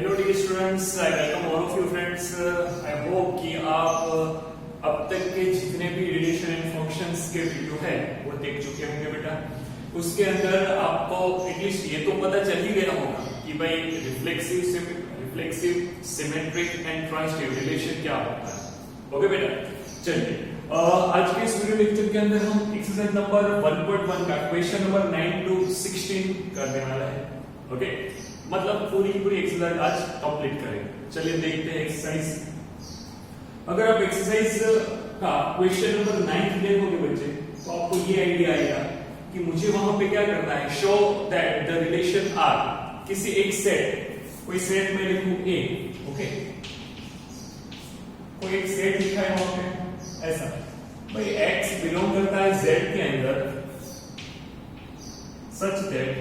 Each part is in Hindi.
Hello dear students, I welcome all of you friends. I hope कि आप अब तक के जितने भी रिलेशन एंड फंक्शंस के वीडियो है वो देख चुके होंगे बेटा। उसके अंदर आपको एटलीस्ट ये तो पता चल ही गया होगा कि भाई reflexive, symmetric and transitive relation क्या होता है। ओके बेटा, चलिए आज के इस वीडियो लेक्चर के अंदर हम एक्सरसाइज नंबर 1.1 का क्वेश्चन नंबर 9 to 16 करने वाला है। ओके, मतलब पूरी की पूरी एक्सरसाइज आज कंप्लीट करेंगे। चलिए देखते हैं एक्सरसाइज। अगर आप एक्सरसाइज का क्वेश्चन नंबर 9 देखोगे बच्चे तो आपको ये आइडिया आएगा कि मुझे वहां पे क्या करना है। Show that the relation R, किसी एक सेट, कोई सेट में लिखूं ए, ओके, कोई एक सेट लिखा है वहां पे ऐसा, भाई x बिलोंग करता है z के अंदर सच दैट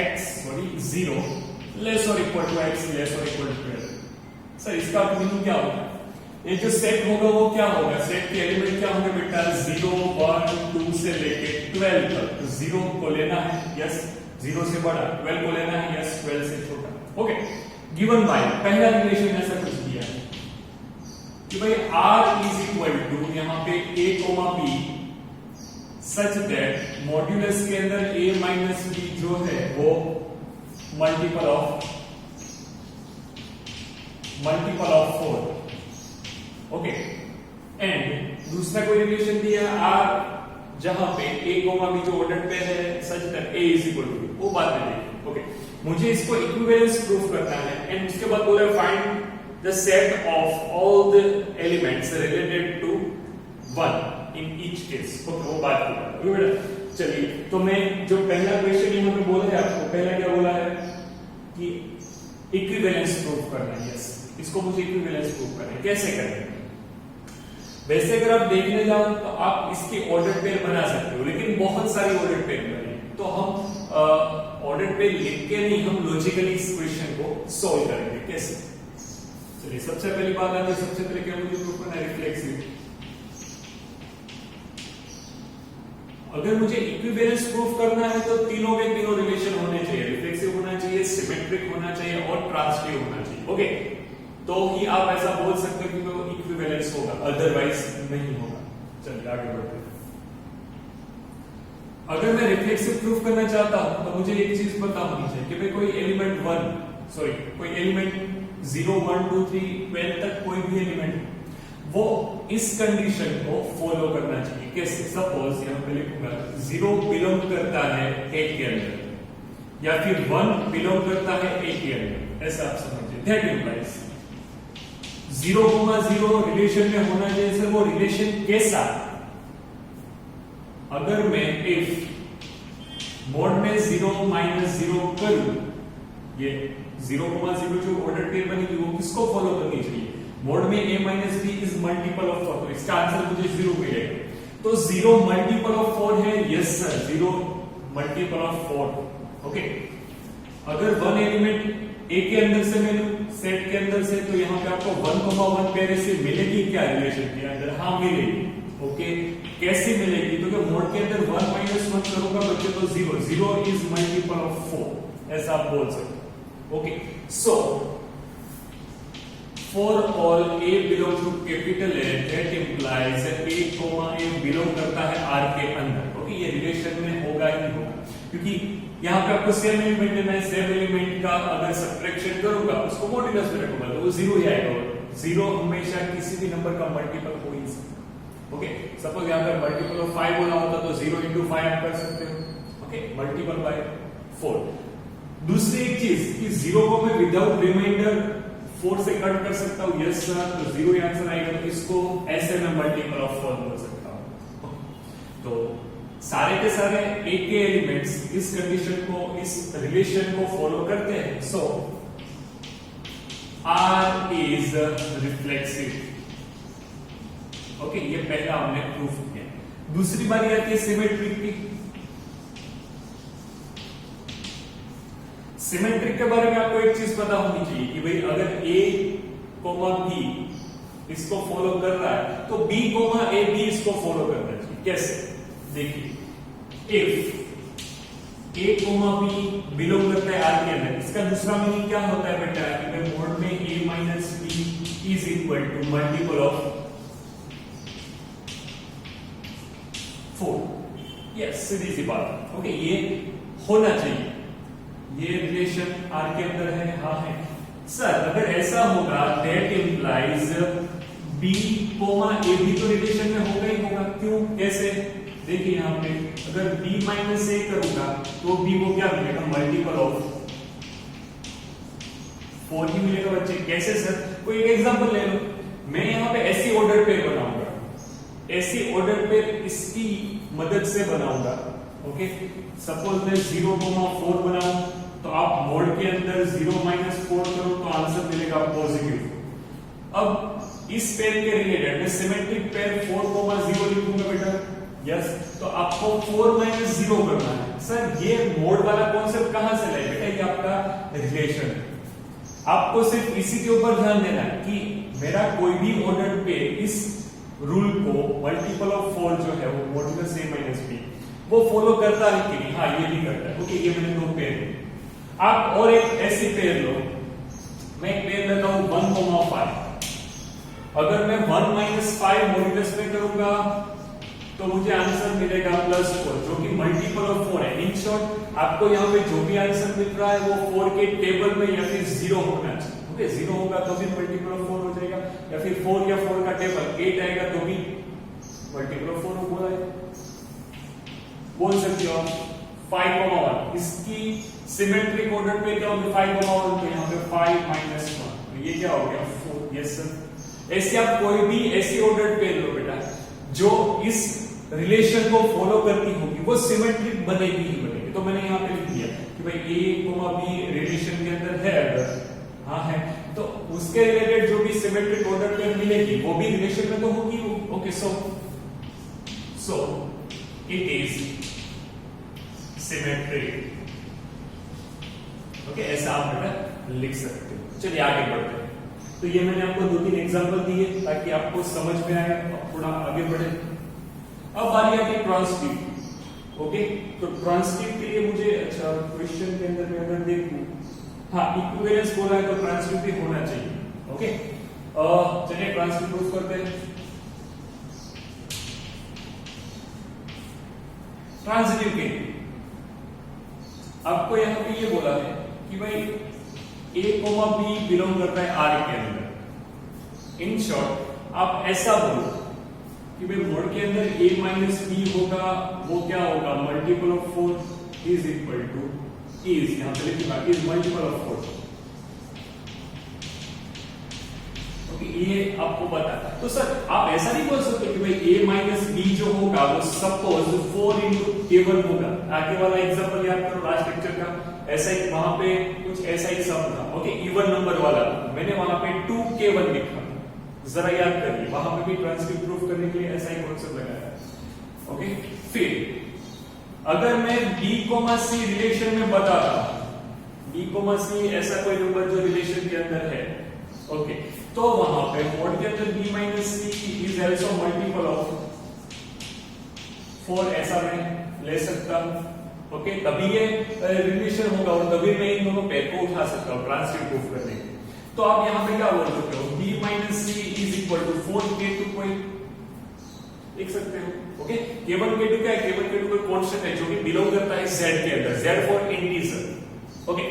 x 0 लेस और इक्वल टू x लेस और इक्वल टू 12। सर इसका मीनिंग क्या होगा? ये जो सेट होगा वो क्या होगा? सेट के एलिमेंट क्या होंगे बेटा? 0 1 2 से लेके 12 तक। तो 0 को लेना है, यस, 0 से बड़ा, 12 को लेना है, यस, 12 से छोटा। ओके, गिवन बाय पहला रिलेशन ऐसा कुछ दिया है कि भाई r इज इक्वल टू यहां पे a, b such that modulus के अंदर a माइनस b जो है वो मल्टीपल ऑफ 4। ओके, एंड दूसरा कोई रिलेशन दिया r जहां पे a, b जो ऑर्डर पे है such that a is equal to, वो बात में देखिए। ओके, मुझे इसको इक्विवेलेंस प्रूफ करना है एंड उसके बाद बोला find the set of all the elements related to 1 in each case। वो बात की बेटा। चलिए, तो मैं जो पहला क्वेश्चन यहां पे बोला है आपको, पहला क्या बोला है कि इक्विवेलेंस प्रूफ करना है। यस, इसको मुझे इक्विवेलेंस प्रूफ करना है। कैसे करेंगे? वैसे अगर आप देखने जाओ तो आप इसकी ऑर्डर पेयर बना सकते हो, लेकिन बहुत सारी ऑर्डर पेयर बनी, तो हम ऑर्डर पेयर लिख के नहीं, हम लॉजिकली इस क्वेश्चन को सॉल्व करेंगे। कैसे? चलिए, सबसे पहली बात आती है, सबसे पहले क्या मुझे प्रूफ करना है? रिफ्लेक्सिव। अगर मुझे इक्विवेलेंस प्रूफ करना है तो तीनों के तीनों रिलेशन होने चाहिए, रिफ्लेक्सिव होना चाहिए, सिमेट्रिक होना चाहिए और ट्रांजिटिव होना चाहिए। ओके, तो ही आप ऐसा बोल सकते हो कि वो इक्विवेलेंस होगा, अदरवाइज नहीं होगा। चलिए आगे बढ़ते हैं। अगर मैं रिफ्लेक्सिव प्रूफ करना चाहता हूं तो मुझे एक चीज पता होनी चाहिए कि भाई कोई एलिमेंट 0 1 2 3 12 तक कोई भी एलिमेंट वो इस कंडीशन को फॉलो करना चाहिए। कैसे? सपोज यहां पे लिखूंगा 0 बिलोंग करता है a के अंदर, या फिर 1 बिलोंग करता है a के अंदर, ऐसा आप समझिए। दैट इंप्लाइज 0,0 रिलेशन में होना चाहिए। सर वो रिलेशन कैसा? अगर मैं इफ मोड में 0 -0 करूं, ये 0,0 जो ऑर्डर पेयर बनेगी वो किसको फॉलो करनी चाहिए? मोड में a - b is multiple of 4, तो इसका आंसर मुझे 0 मिलेगा। तो 0 मल्टीपल ऑफ 4 है, yes sir, 0 multiple of 4। Okay, अगर 1 एलिमेंट a के अंदर से मैं लूं, सेट के अंदर से, तो यहाँ पे आपको 1,1 पेयर से मिलेगी क्या रिलेशन के अंदर? हाँ मिलेगी। ओके, कैसे मिलेगी? तो मोड के अंदर 1 - 1 करूंगा बच्चे तो 0 इज मल्टीपल ऑफ 4, ऐसा आप बोल सकते। Okay, so for all a belong to capital A, that implies a, belong करता है R के अंदर। ओके, ये रिलेशन में होगा ही होगा, क्योंकि यहाँ पे आपको सेम एलिमेंट लेना है। सेम एलिमेंट का अगर सब्ट्रैक्शन करूंगा, उसको मॉड्यूलस में रखूंगा तो वो 0 ही आएगा। 0 हमेशा किसी भी नंबर का मल्टीपल हो ही सकता। ओके, सपोज यहाँ पे मल्टीपल ऑफ 5 बोला होता तो 0 × 5 आप कर सकते हो। Okay, multiple bye 4। दूसरी एक चीज कि 0 को मैं विदाउट रिमाइंडर 4 से कट कर सकता हूं, यस सर, तो 0 ही आंसर आएगा। तो इसको ऐसे मैं मल्टीपल ऑफ 4 बोल सकता हूं। तो सारे के सारे a के एलिमेंट्स इस कंडीशन को, इस रिलेशन को फॉलो करते हैं। सो R इज रिफ्लेक्सिव। ओके, ये पहला हमने प्रूफ किया। दूसरी बारी आती है सिमेट्रिक की। सिमेट्रिक के बारे में आपको एक चीज पता होनी चाहिए कि भाई अगर a, b इसको फॉलो कर रहा है तो b, a, b इसको फॉलो करना चाहिए। कैसे? देखिए, if A comma B belong करता है आर के अंदर, इसका दूसरा मीनिंग क्या होता है बेटा कि मोड में A minus B is equal to multiple of 4। Yes, सीधी सी बात। ओके, ये होना चाहिए, ये रिलेशन आर के अंदर है। हाँ है सर, अगर ऐसा होगा दैट इंप्लाइज बी कोमा ए भी तो रिलेशन में होगा ही होगा। क्यों, कैसे? देखिए यहाँ पे अगर b माइनस ए करूंगा तो b को क्या मिलेगा, मल्टीपल ऑफ 4 ही मिलेगा बच्चे। कैसे सर? कोई एक एग्जांपल ले लो। मैं यहाँ पे ऐसी ऑर्डर पेयर बनाऊंगा, ऐसी ऑर्डर पेयर इसकी मदद से बनाऊंगा। ओके, सपोज मैं 0,4 बनाऊं तो आप मोड के अंदर 0-4 करो तो आंसर मिलेगा पॉजिटिव। अब इस पेयर के रिलेटेड मैं सिमेट्रिक पेयर 4,0 लिखूंगा बेटा। यस, तो आपको 4-0 करना है। सर, ये मोड वाला कॉन्सेप्ट कहां से लाए बेटा? ये आपका रिलेशन है। आपको सिर्फ इसी के ऊपर ध्यान देना है कि मेरा कोई भी ऑर्डर पे इस रूल को मल्टीपल ऑफ 4 जो है वो मॉडुलस a माइनस b वो फॉलो करता है कि नहीं? हाँ, ये भी करता है। ओके, ये मैंने दो पेयर। आप और एक ऐसी पेयर लो, मैं एक पेयर लेता हूं 1,5। अगर मैं 1-5 मॉडुलस में करूंगा तो मुझे आंसर मिलेगा +4 जो कि मल्टीपल ऑफ 4 है। इन शॉर्ट आपको यहाँ पे जो भी आंसर मिल रहा है वो 4 के टेबल में या फिर 0 होना चाहिए। ओके, 0 होगा तो भी मल्टीपल ऑफ 4 हो जाएगा, या फिर 4 या 4 का टेबल 8 आएगा तो भी मल्टीपल ऑफ 4 हो जाएगा। बोल सकते हो 5,1 इसकी सिमेट्रिक ऑर्डर पे क्या होगा? 5,1 तो यहाँ पे 5-1 तो ये क्या हो गया 4। यस सर, ऐसे आप कोई भी ऐसी ऑर्डर पे लो बेटा जो इस रिलेशन को फॉलो करती होगी वो सिमेट्रिक बनेगी ही बनेगी। तो मैंने यहाँ पे लिख दिया कि भाई a, b रिलेशन के अंदर है, अगर हाँ है तो उसके रिलेटेड जो भी सिमेट्रिक ऑर्डर पेयर मिलेगी वो भी रिलेशन में तो होगी। Okay, so it is symmetric. Okay, ऐसा आप बेटा लिख सकते हो। चलिए आगे बढ़ते हैं। तो ये मैंने आपको 2-3 एग्जांपल दिए ताकि आपको समझ में आए और थोड़ा आगे बढ़े। अब बारी आती है ट्रांसक्रिप्ट। ओके, तो ट्रांसक्रिप्ट के लिए मुझे अच्छा क्वेश्चन के अंदर मैं अगर देखूं, हाँ इक्विवेलेंस बोला है तो ट्रांसक्रिप्ट भी होना चाहिए। ओके, चलिए ट्रांसक्रिप्ट प्रूफ करते हैं। ट्रांजिटिव के आपको यहाँ पे ये बोला है कि भाई a, b बिलोंग करता है r के अंदर। इन शॉर्ट आप ऐसा बोलो कि भाई मोड के अंदर a माइनस b होगा, वो क्या होगा? Multiple of 4 is equal two is, यहां पे लिखिएगा इज मल्टीपल ऑफ 4। ओके, ये आपको पता है। तो सर आप ऐसा नहीं बोल सकते कि भाई a माइनस b जो होगा वो सपोज 4 into k1 होगा। आगे वाला एग्जांपल याद करो लास्ट लेक्चर का, ऐसा ही वहां पे कुछ ऐसा ही सम था। ओके, इवन नंबर वाला मैंने वहां पे 2k1 लिखा, जरा याद करिए। वहां पे भी ट्रांसक्रिप्ट प्रूफ करने के लिए ऐसा ही कॉन्सेप्ट लगाया। ओके, फिर अगर मैं b, c रिलेशन में बता रहा हूं, b, c ऐसा कोई नंबर जो रिलेशन के अंदर है, ओके, तो वहां पे मोड के अंदर b minus c is also multiple of 4 ऐसा मैं ले सकता हूं। ओके, तभी ये रिलेशन होगा और तभी मैं इन दोनों पेयर को उठा सकता हूं ट्रांसक्रिप्ट प्रूफ करने के लिए। तो आप यहां पे क्या बोल सकते हो? b minus c is equal to 4k2 कोई लिख सकते हो। ओके, k1 k2 क्या है? k1 k2 कोई कांस्टेंट है जो कि बिलोंग करता है z के अंदर, z फॉर इंटीजर। ओके,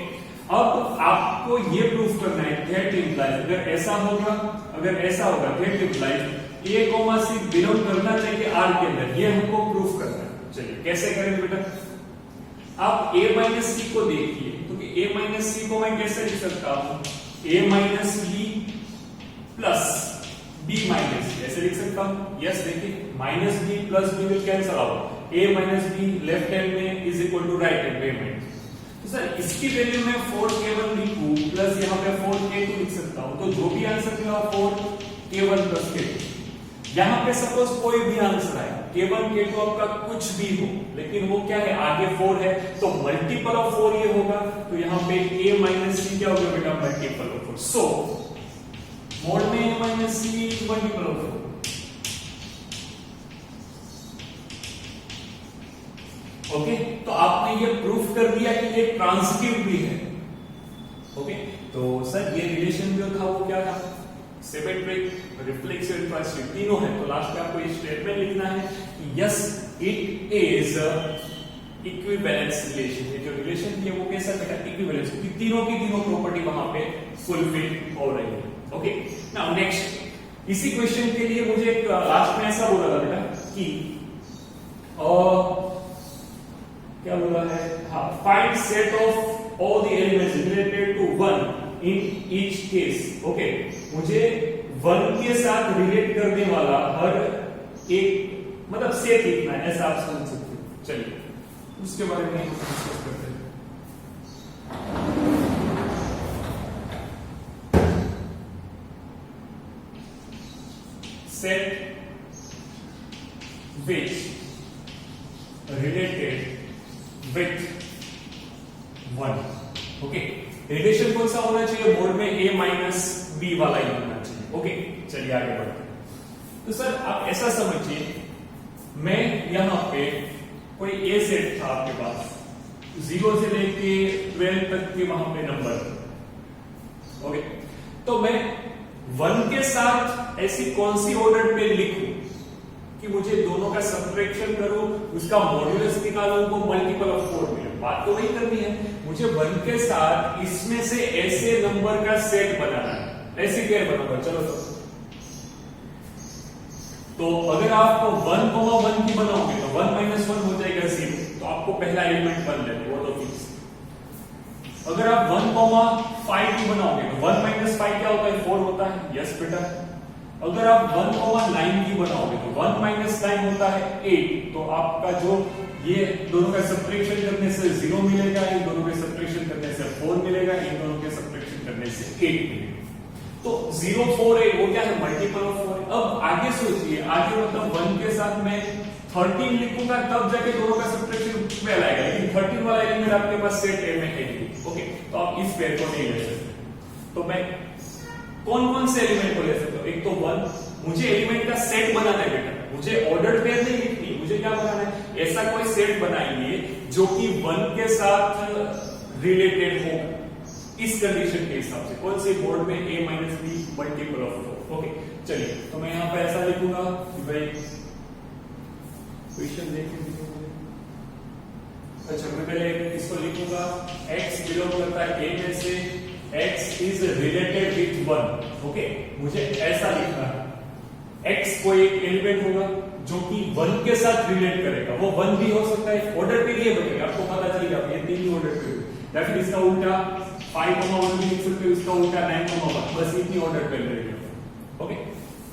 अब आपको ये प्रूफ करना है दैट इंप्लाइज, अगर ऐसा होगा, अगर ऐसा होगा that implies a, c belong करना चाहिए r के अंदर, ये हमको प्रूफ करना है। चलिए कैसे करेंगे बेटा? आप a माइनस c को देखिए, क्योंकि a माइनस c को मैं कैसे लिख सकता हूं? a minus b plus b minus c ऐसे लिख सकता हूं। यस, देखिए minus b plus b will cancel out, a minus b left hand में is equal to right hand में। तो सर इसकी वैल्यू में 4k1 लिखूं प्लस यहां पे 4k2 लिख सकता हूं, तो जो भी आंसर मिला 4k1 प्लस k2। यहां पे सपोज कोई भी आंसर आए, k1 k2 आपका कुछ भी हो, लेकिन वो क्या है? आगे 4 है तो मल्टीपल ऑफ 4 ये होगा। तो यहां पे a माइनस c क्या होगा बेटा? Multiple of 4। सो मोड में a minus c multiple of 4। Okay, तो आपने ये प्रूफ कर दिया कि ये ट्रांजिटिव भी है। ओके, तो सर ये रिलेशन जो था वो क्या था? सिमेट्रिक, रिफ्लेक्सिव, ट्रांजिटिव तीनों है। तो लास्ट में आपको ये स्टेटमेंट लिखना है कि yes it is equivalence relation. ये जो रिलेशन है वो कैसा बेटा? इक्विवेलेंस, क्योंकि तीनों की तीनों प्रॉपर्टी वहां पे फुलफिल हो रही है। ओके, नाउ नेक्स्ट इसी क्वेश्चन के लिए मुझे एक लास्ट में ऐसा बोला था बेटा कि क्या बोला है? हाँ, find set of all the elements related to 1 in each case. Okay, मुझे 1 के साथ रिलेट करने वाला हर एक मतलब सेट लिखना है, ऐसा आप समझ सकते हो। चलिए उसके बारे में डिस्कस करते हैं। Set which related with 1। Okay, relation कौन सा होना चाहिए? मोड में a माइनस बी वाला ही होना चाहिए। ओके, चलिए आगे बढ़ते हैं। तो सर आप ऐसा समझिए, मैं यहां पे कोई ए सेट था आपके पास, 0 से लेके 12 तक के वहां पे नंबर। ओके, तो मैं 1 के साथ ऐसी कौन सी ऑर्डर पे लिखूं कि मुझे दोनों का सब्ट्रैक्शन करूं, उसका मॉड्यूलस निकालूं, को मल्टीपल ऑफ 4 मिले। बात तो वही करनी है, मुझे 1 के साथ इसमें से ऐसे नंबर का सेट बनाना है। ऐसे क्या बनाऊंगा? चलो तो अगर आप 1, 1 की बनाओगे तो 1 - 1 हो जाएगा 0, तो आपको पहला एलिमेंट बन जाएगा, वो तो फिक्स। अगर आप 1, 5 की बनाओगे तो 1 - 5 क्या होता है? 4 होता है। यस बेटा। अगर आप 1, 9 की बनाओगे तो 1 - 9 होता है 8। तो आपका जो ये दोनों का सब्ट्रैक्शन करने से 0 मिलेगा, इन दोनों के सब्ट्रैक्शन करने से 4 मिलेगा, इन दोनों के सब्ट्रैक्शन करने से 8 मिलेगा। तो 0, 4, 8 वो क्या है? मल्टीपल ऑफ 4 है। अब आगे सोचिए, आगे मतलब 1 के साथ मैं 13 लिखूंगा तब जाके दोनों का सब्ट्रैक्शन 12 आएगा, लेकिन 13 वाला एलिमेंट आपके पास सेट ए में है नहीं। ओके, तो आप इस पेयर को नहीं ले सकते। तो मैं कौन से एलिमेंट को ले सकता हूं? एक तो 1, मुझे एलिमेंट का सेट बनाना है बेटा, मुझे ऑर्डर्ड पेयर नहीं लिखनी, मुझे क्या बनाना है? ऐसा कोई सेट बनाइए जो कि 1 के साथ रिलेटेड हो, इस कंडीशन के हिसाब से। कौन से बोर्ड में? a minus be multiple of 4। Okay, चलिए तो मैं यहां पे ऐसा लिखूंगा कि भाई क्वेश्चन देखिए। अच्छा, मैं पहले इसको लिखूंगा, x बिलोंग करता है a में से, x is related with 1। Okay, मुझे ऐसा लिखना है, x कोई एक एलिमेंट होगा जो कि 1 के साथ रिलेट करेगा। वो 1 भी हो सकता है, ऑर्डर पे ये बनेगा, आपको पता चलेगा ये तीन ही ऑर्डर पे, या फिर इसका उल्टा 5, 1 भी लिख सकते हो, इसका उल्टा 9, 1, बस इतनी ऑर्डर पे रहेगा। ओके,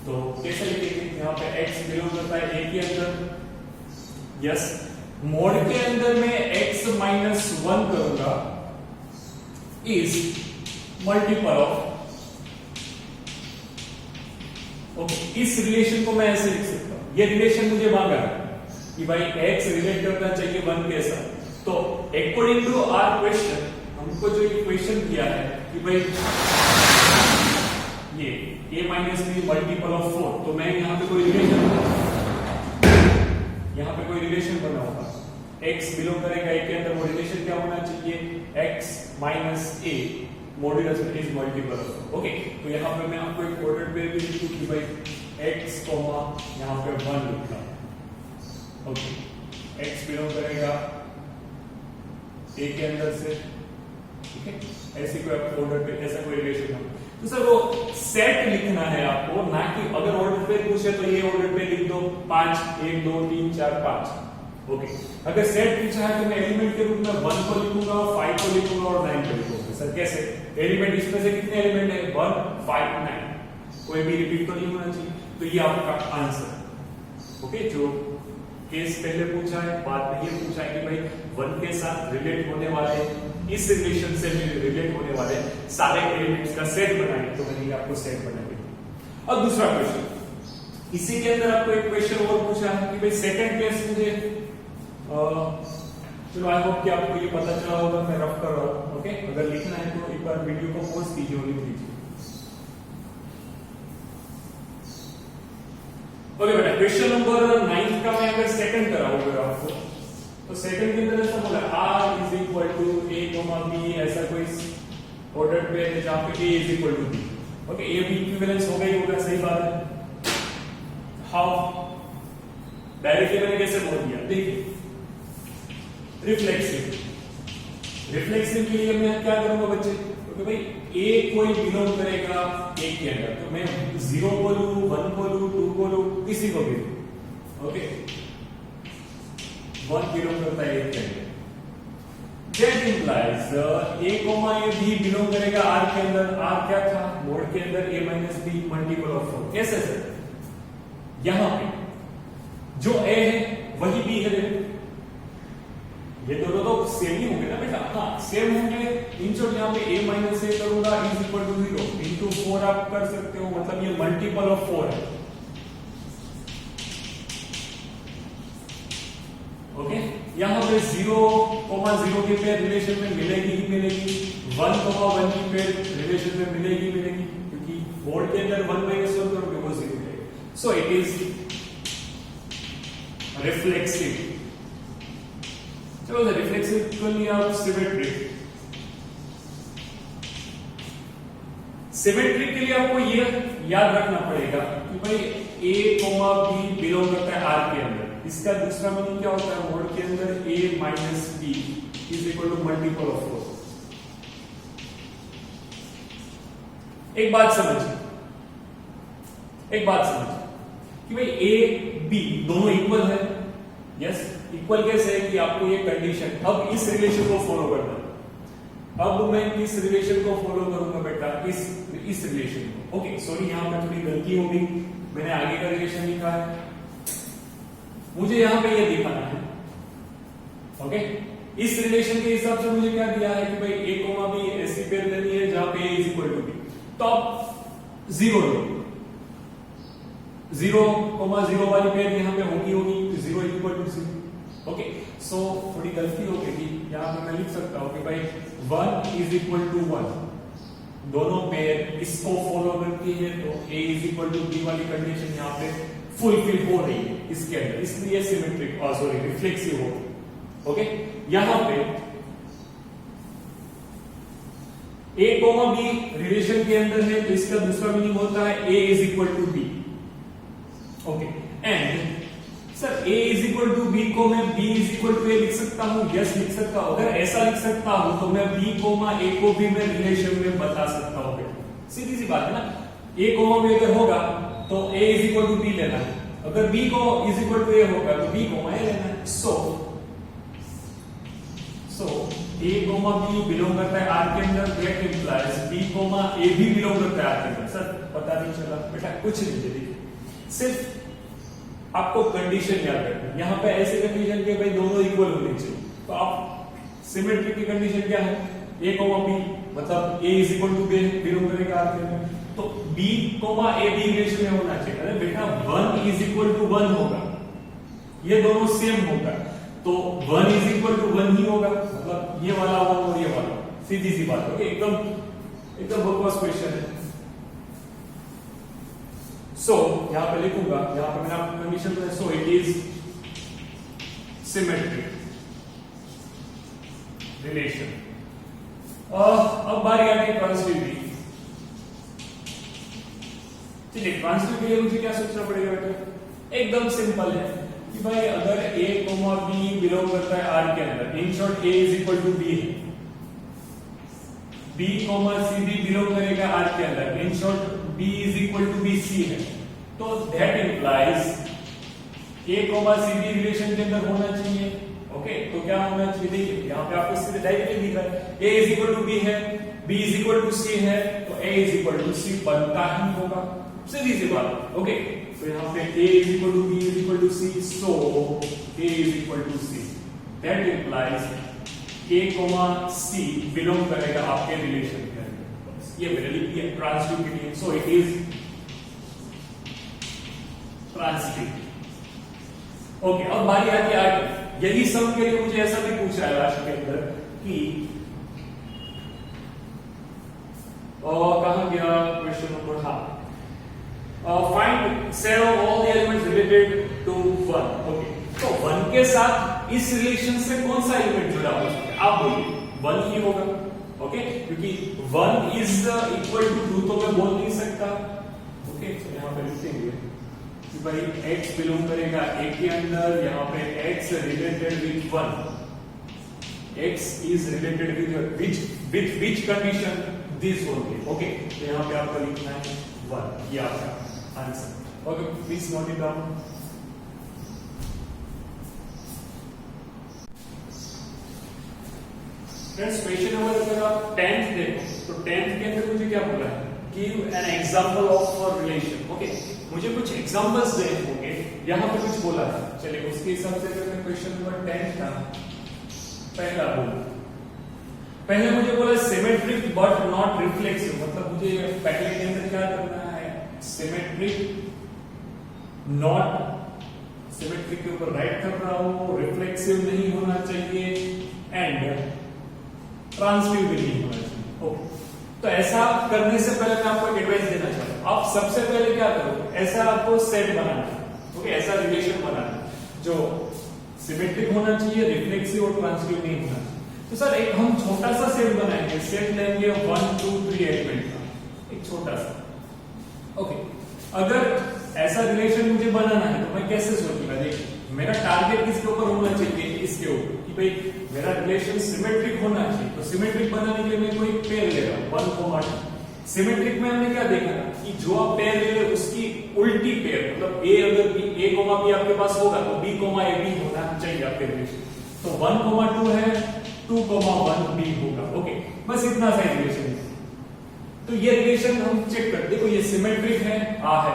तो कैसे लिखेंगे? यहाँ पे x बिलोंग करता है a के अंदर। यस, मोड के अंदर में x - 1 करूंगा इज मल्टीपल ऑफ। ओके, इस रिलेशन को मैं ऐसे लिख सकता हूं। ये रिलेशन मुझे मांगा कि भाई x रिलेट करना चाहिए 1 के साथ। तो अकॉर्डिंग टू आवर क्वेश्चन, हमको जो ये क्वेश्चन किया है कि भाई ये a minus be multiple of 4, तो मैं यहां पे कोई रिलेशन बनाऊंगा, x बिलोंग करेगा a के अंदर, वो रिलेशन क्या होना चाहिए? x minus a modulus is multiple of. Okay, तो यहां पे मैं आपको एक ऑर्डर पेयर भी लिखूं कि भाई x, यहां पे 1 लिखना। ओके, x बिलोंग करेगा a के अंदर से, ठीक है? ऐसे कोई आपको ऑर्डर पे ऐसा कोई रिलेशन हो तो सर वो सेट लिखना है आपको, ना कि अगर ऑर्डर पे पूछे तो ये ऑर्डर पे लिख दो 5, 1, 2, 3, 4, 5। ओके, अगर सेट पूछा है तो मैं एलिमेंट के रूप में 1 को लिखूंगा, 5 को लिखूंगा और 9 को लिखूंगा। सर कैसे? एलिमेंट इसमें से कितने एलिमेंट है? 1, 5, 9, कोई भी रिपीट तो नहीं होना चाहिए। तो ये आपका आंसर। ओके, जो केस पहले पूछा है, बाद में ये पूछा है कि भाई 1 के साथ रिलेट होने वाले, इस रिलेशन से रिलेट होने वाले सारे एलिमेंट्स का सेट बनाए, तो मैंने आपको सेट बना दिया। अब दूसरा क्वेश्चन, इसी के अंदर आपको एक क्वेश्चन और पूछा है कि भाई सेकंड केस मुझे चलो आई होप कि आपको ये पता चला होगा, मैं रफ कर रहा हूं। ओके, अगर लिखना है तो एक बार वीडियो को पॉज कीजिए और लिख लीजिए। ओके बेटा, क्वेश्चन नंबर 9 का मैं अगर सेकंड कराऊंगा आपको, तो सेकंड के अंदर ऐसा बोला r is equal to a b, ऐसा कोई ऑर्डर पेयर है जहां पे a is equal to b। Okay, ये भी इक्विवेलेंस हो गई होगा, सही बात है। हाउ डायरेक्टली मैंने कैसे बोल दिया, देखिए रिफ्लेक्सिव, रिफ्लेक्सिव के लिए मैं क्या करूंगा बच्चे, क्योंकि भाई a कोई बिलोंग करेगा एक के अंदर, तो मैं 0 बोलूं, 1 बोलूं, 2 बोलूं, किसी को भी। ओके, 1 बिलोंग करता है एक के अंदर, that implies a, b belong करेगा r के अंदर। r क्या था मोड के अंदर, a - b मल्टीपल ऑफ 4। कैसे सर, यहां पे जो a है वही b है, देखो ये दोनों तो सेम ही होंगे ना बेटा। हाँ सेम होंगे, इन शॉर्ट यहाँ पे a माइनस a करूंगा इज इक्वल टू 0 इंटू 4 आप कर सकते हो, मतलब ये मल्टीपल ऑफ 4 है। ओके, यहाँ पे 0,0 की पेयर रिलेशन में मिलेगी ही मिलेगी, 1,1 की पेयर रिलेशन में मिलेगी मिलेगी, क्योंकि बोर्ड के अंदर 1 माइनस 1 करोगे वो 0 मिलेगा। So it is reflexive. चलो रिफ्लेक्सिव को लिया आप सिमेट्रिक। सिमेट्रिक के लिए आपको ये याद रखना पड़ेगा कि भाई a, b बिलोंग करता है r के अंदर। इसका दूसरा मीनिंग क्या होता है, मोड के अंदर a minus b is equal to multiple of 4। एक बात समझिए कि भाई a b दोनों इक्वल है। यस, इक्वल कैसे है कि आपको ये कंडीशन, अब इस रिलेशन को फॉलो करना है। अब मैं किस रिलेशन को फॉलो करूंगा बेटा, इस रिलेशन को। ओके सॉरी, यहां पे थोड़ी गलती हो गई, मैंने आगे का रिलेशन लिखा है, मुझे यहां पे ये दिखाना है। ओके, इस रिलेशन के हिसाब से मुझे क्या दिया है कि भाई a, b ऐसी पेयर लेनी है जहां पे a is equal to b। तो अब 0 लो, 0,0 वाली पेयर यहां पे होगी 0 इक्वल टू 0। ओके, सो थोड़ी गलती हो गई, यहां पे मैं लिख सकता हूं कि भाई 1 इज इक्वल टू 1, दोनों पेयर इसको फॉलो करती है, तो a is equal to b वाली कंडीशन यहां पे फुलफिल हो रही है इसके अंदर, इसलिए सिमेट्रिक सॉरी रिफ्लेक्सिव हो। ओके, यहां पे a, b रिलेशन के अंदर है, तो इसका दूसरा मीनिंग होता है a is equal to b। Okay, and sir a is equal to b को मैं b is equal to a लिख सकता हूं? यस लिख सकता हूं। अगर ऐसा लिख सकता हूं तो मैं b, a को भी मैं रिलेशन में बता सकता हूं बेटा, सीधी सी बात है ना। a, b अगर होगा तो a is equal to b लेना है, अगर b को इज इक्वल टू a होगा तो b, a लेना है। सो a, b बिलोंग करता है r के अंदर, दैट इंप्लाइज b, a भी बिलोंग करता है r के अंदर। सर पता नहीं चला बेटा, कुछ नहीं, देखिए सिर्फ आपको कंडीशन याद रखना। यहां पे ऐसी कंडीशन के भाई दोनों इक्वल होने चाहिए, तो आप सिमेट्रिक की कंडीशन क्या है, a, b मतलब a is equal to b belong करेगा r के अंदर, तो b, a b रिलेशन में होना चाहिए। अरे बेटा 1 इज इक्वल टू 1 होगा, ये दोनों सेम होगा, तो 1 इज इक्वल टू 1 ही होगा, मतलब ये वाला 1 और ये वाला, सीधी सी बात। ओके, एकदम बकवास क्वेश्चन है। सो यहां पे लिखूंगा, यहां पे मैंने आपको कंडीशन दिया, so it is symmetric relation. अब बारी आती है ट्रांसिटिविटी। ठीक है, ट्रांसिटिव के लिए मुझे क्या सोचना पड़ेगा बेटा, एकदम सिंपल है कि भाई अगर a, b बिलोंग करता है r के अंदर, in short a is equal to b है, b, c भी बिलोंग करेगा r के अंदर, in short b is equal to b c है, तो दैट इंप्लाइज a, c भी रिलेशन के अंदर होना चाहिए। ओके, तो क्या होना चाहिए, देखिए यहां पे आपको सीधे डायरेक्टली दिख रहा है, a is equal to b है, b is equal to c है, तो a is equal to c बनता ही होगा, सीधी सी बात। ओके, तो यहां पे a is equal to b is equal to c, so a is equal to c, that implies a, c belong करेगा आपके रिलेशन के अंदर। ये मेरे लिए ट्रांसिटिव के लिए, so it is transitive. Okay, अब बारी आती है आगे। यदि सम के लिए मुझे ऐसा भी पूछ रहा है लास्ट के अंदर कि कहां गया question number, find set of all the elements related to 1। Okay, तो 1 के साथ इस रिलेशन से कौन सा एलिमेंट जुड़ा हो सकता है? आप बोलिए 1 ही होगा। ओके, क्योंकि 1 इज इक्वल टू 2 तो मैं बोल नहीं सकता। ओके, तो यहां पे लिखेंगे कि भाई x बिलोंग करेगा a के अंदर, यहां पे x related with 1, x is related with which condition? This only. Okay, तो यहां पे आपको लिखना है 1, ये आपका answer. Okay, please note it down. Friends, question number अगर आप 10th देखो तो 10th के अंदर मुझे क्या बोला है? Give an example of relation. Okay, मुझे कुछ एग्जांपल्स देने होंगे, यहां पे कुछ बोला था। चलिए उसके हिसाब से अगर मैं क्वेश्चन नंबर 10 का पहला बोलूं, पहले मुझे बोला सिमेट्रिक बट नॉट रिफ्लेक्सिव, मतलब मुझे पहले के अंदर क्या करना है? सिमेट्रिक नॉट, सिमेट्रिक के ऊपर राइट कर रहा हूं, रिफ्लेक्सिव नहीं होना चाहिए एंड ट्रांसटिव भी नहीं होना चाहिए। ओके, तो ऐसा करने से पहले मैं आपको एडवाइस देना चाहता हूं, आप सबसे पहले क्या करो, ऐसा आपको सेट बनाना है। ओके, ऐसा रिलेशन बनाना है जो सिमेट्रिक होना चाहिए, रिफ्लेक्सिव और ट्रांसटिव नहीं होना चाहिए। तो सर एक हम छोटा सा सेट बनाएंगे, सेट लेंगे 1 2 3 एलिमेंट का, एक छोटा सा। ओके, अगर ऐसा रिलेशन मुझे बनाना है तो मैं कैसे सोचूंगा? देखिए, मेरा टारगेट किसके ऊपर होना चाहिए? इसके ऊपर, कि भाई मेरा रिलेशन सिमेट्रिक होना चाहिए। तो सिमेट्रिक बनाने के लिए मैं कोई पेयर ले रहा हूं 1, 2। सिमेट्रिक में हमने क्या देखा कि जो आप पेयर ले रहे हो उसकी उल्टी पेयर, मतलब a अगर a, b आपके पास होगा तो b, a, b होना चाहिए आपके रिलेशन। तो 1, 2 है, 2, 1 b होगा। ओके, बस इतना सा रिलेशन है। तो ये रिलेशन हम चेक कर, देखो ये सिमेट्रिक है, है,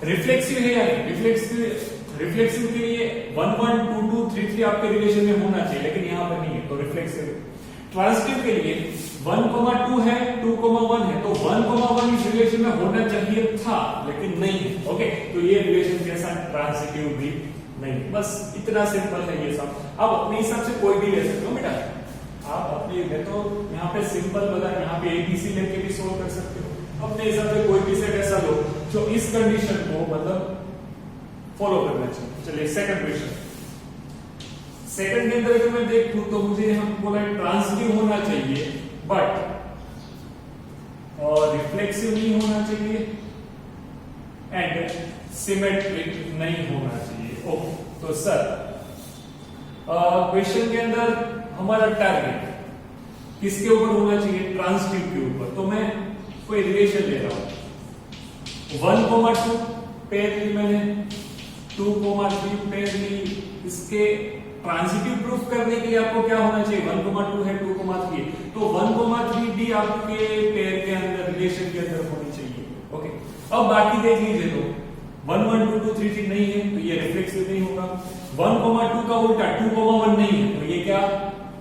रिफ्लेक्सिव है या नहीं? रिफ्लेक्सिव के लिए 1, 1 2 2 3 3 आपके रिलेशन में होना चाहिए, लेकिन यहां पर नहीं है, तो रिफ्लेक्सिव। ट्रांसटिव के लिए 1, 2 है, 2, 1 है, तो 1, 1 इस रिलेशन में होना चाहिए था, लेकिन नहीं है। ओके, तो ये रिलेशन कैसा? ट्रांसिटिव भी नहीं। बस इतना सिंपल है ये सब। आप अपने हिसाब से कोई भी ले सकते हो बेटा, आप अपने, मैं तो यहाँ पे सिंपल बता, यहाँ पे ABC लेके भी सोल्व कर सकते हो। अपने हिसाब से कोई भी सेट ऐसा लो जो इस कंडीशन को मतलब फॉलो करना चाहिए। चलिए सेकंड क्वेश्चन। सेकंड के अंदर अगर मैं देखूं तो मुझे यहां बोला है ट्रांसटिव होना चाहिए बट और रिफ्लेक्सिव नहीं होना चाहिए एंड सिमेट्रिक नहीं होना चाहिए। ओके, तो सर क्वेश्चन के अंदर हमारा टारगेट किसके ऊपर होना चाहिए? ट्रांसटिव के ऊपर। तो मैं कोई रिलेशन ले रहा हूं 1, 2 पेयर ली मैंने, 2, 3 पेयर ली। इसके ट्रांसिटिव प्रूफ करने के लिए आपको क्या होना चाहिए? 1, 2 है, 2, 3 है, तो 1, 3 भी आपके पेयर के अंदर, रिलेशन के अंदर होनी चाहिए। ओके, अब बाकी देख लीजिए, तो 1, 1 2 3 3 नहीं है तो ये रिफ्लेक्सिव नहीं होगा। 1, 2 का उल्टा 2, 1 नहीं है तो ये क्या?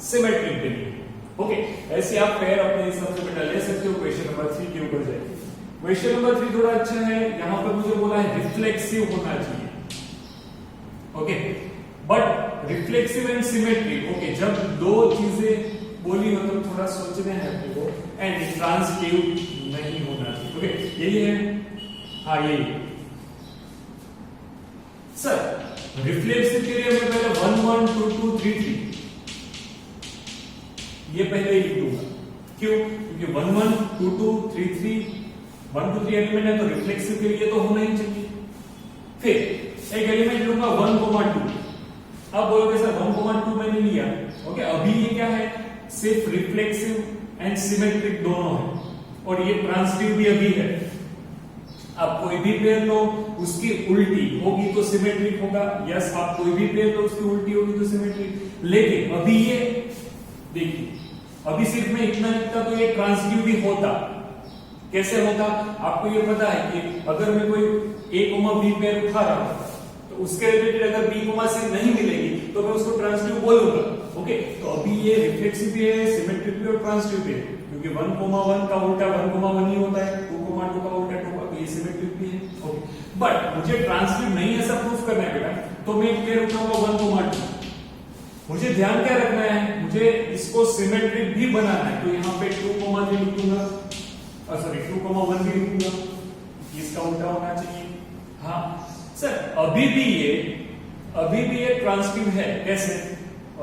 सिमेट्रिक भी नहीं। ओके, ऐसे आप पेयर अपने हिसाब से बेटा ले सकते हो। क्वेश्चन नंबर 3 के ऊपर जाइए। क्वेश्चन नंबर 3 थोड़ा अच्छा है, यहां पर मुझे बोला है रिफ्लेक्सिव होना चाहिए। Okay, but reflexive and symmetric. Okay, जब दो चीजें बोली हो तो थोड़ा सोचना है आपको, एंड ट्रांसटिव नहीं होना चाहिए। ओके, यही है, हाँ यही। सर रिफ्लेक्सिव के लिए मैं पहले 1, 1 2 2 3 3 ये पहले ही लिख दूंगा। क्यों? क्योंकि 1, 1 2 2 3 3 1 2 3 एलिमेंट है तो रिफ्लेक्सिव के लिए तो होना ही चाहिए। फिर एक एलिमेंट लूंगा 1, 2। अब बोलोगे सर 1, 2 मैंने लिया। ओके, अभी ये क्या है? सिर्फ रिफ्लेक्सिव एंड सिमेट्रिक दोनों है, और ये ट्रांसटिव भी अभी है। आप कोई भी पेयर लो उसकी उल्टी होगी तो सिमेट्रिक होगा। यस, आप कोई भी पेयर लो उसकी उल्टी होगी तो सिमेट्रिक। लेकिन अभी ये देखिए, अभी सिर्फ मैं इतना लिखता तो ये ट्रांसटिव भी होता। कैसे होता? आपको ये पता है कि अगर मैं कोई a, b पेयर उठा रहा हूं तो उसके रिलेटेड अगर b, c नहीं मिलेगी तो मैं उसको ट्रांसटिव बोलूंगा। ओके, तो अभी ये रिफ्लेक्सिव भी है, सिमेट्रिक भी और ट्रांसटिव भी है, क्योंकि 1, 1 का उल्टा 1, 1 ही होता है, 2, 2 का उल्टा 2 का, तो ये सिमेट्रिक भी है। ओके, बट मुझे ट्रांसटिव नहीं ऐसा प्रूफ करना है बेटा, तो मैं एक पेयर उठाऊंगा 1, 2। मुझे ध्यान क्या रखना है? मुझे इसको सिमेट्रिक भी बनाना है, तो यहाँ पे 2, 3 लिख दूंगा, सॉरी 2, 1 भी लिखूंगा, इसका उल्टा होना चाहिए। हाँ सर, अभी भी ये ट्रांसटिव है। कैसे?